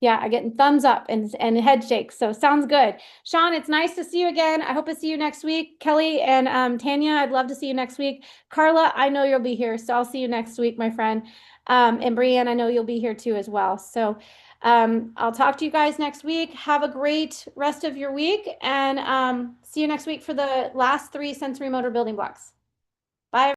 Yeah, I'm getting thumbs up and head shakes. So sounds good. Sean, it's nice to see you again. I hope to see you next week. Kelly and Tanya, I'd love to see you next week. Carla, I know you'll be here, so I'll see you next week, my friend. And Brianne, I know you'll be here too as well. So I'll talk to you guys next week. Have a great rest of your week, and see you next week for the last 3 sensory motor building blocks. Bye.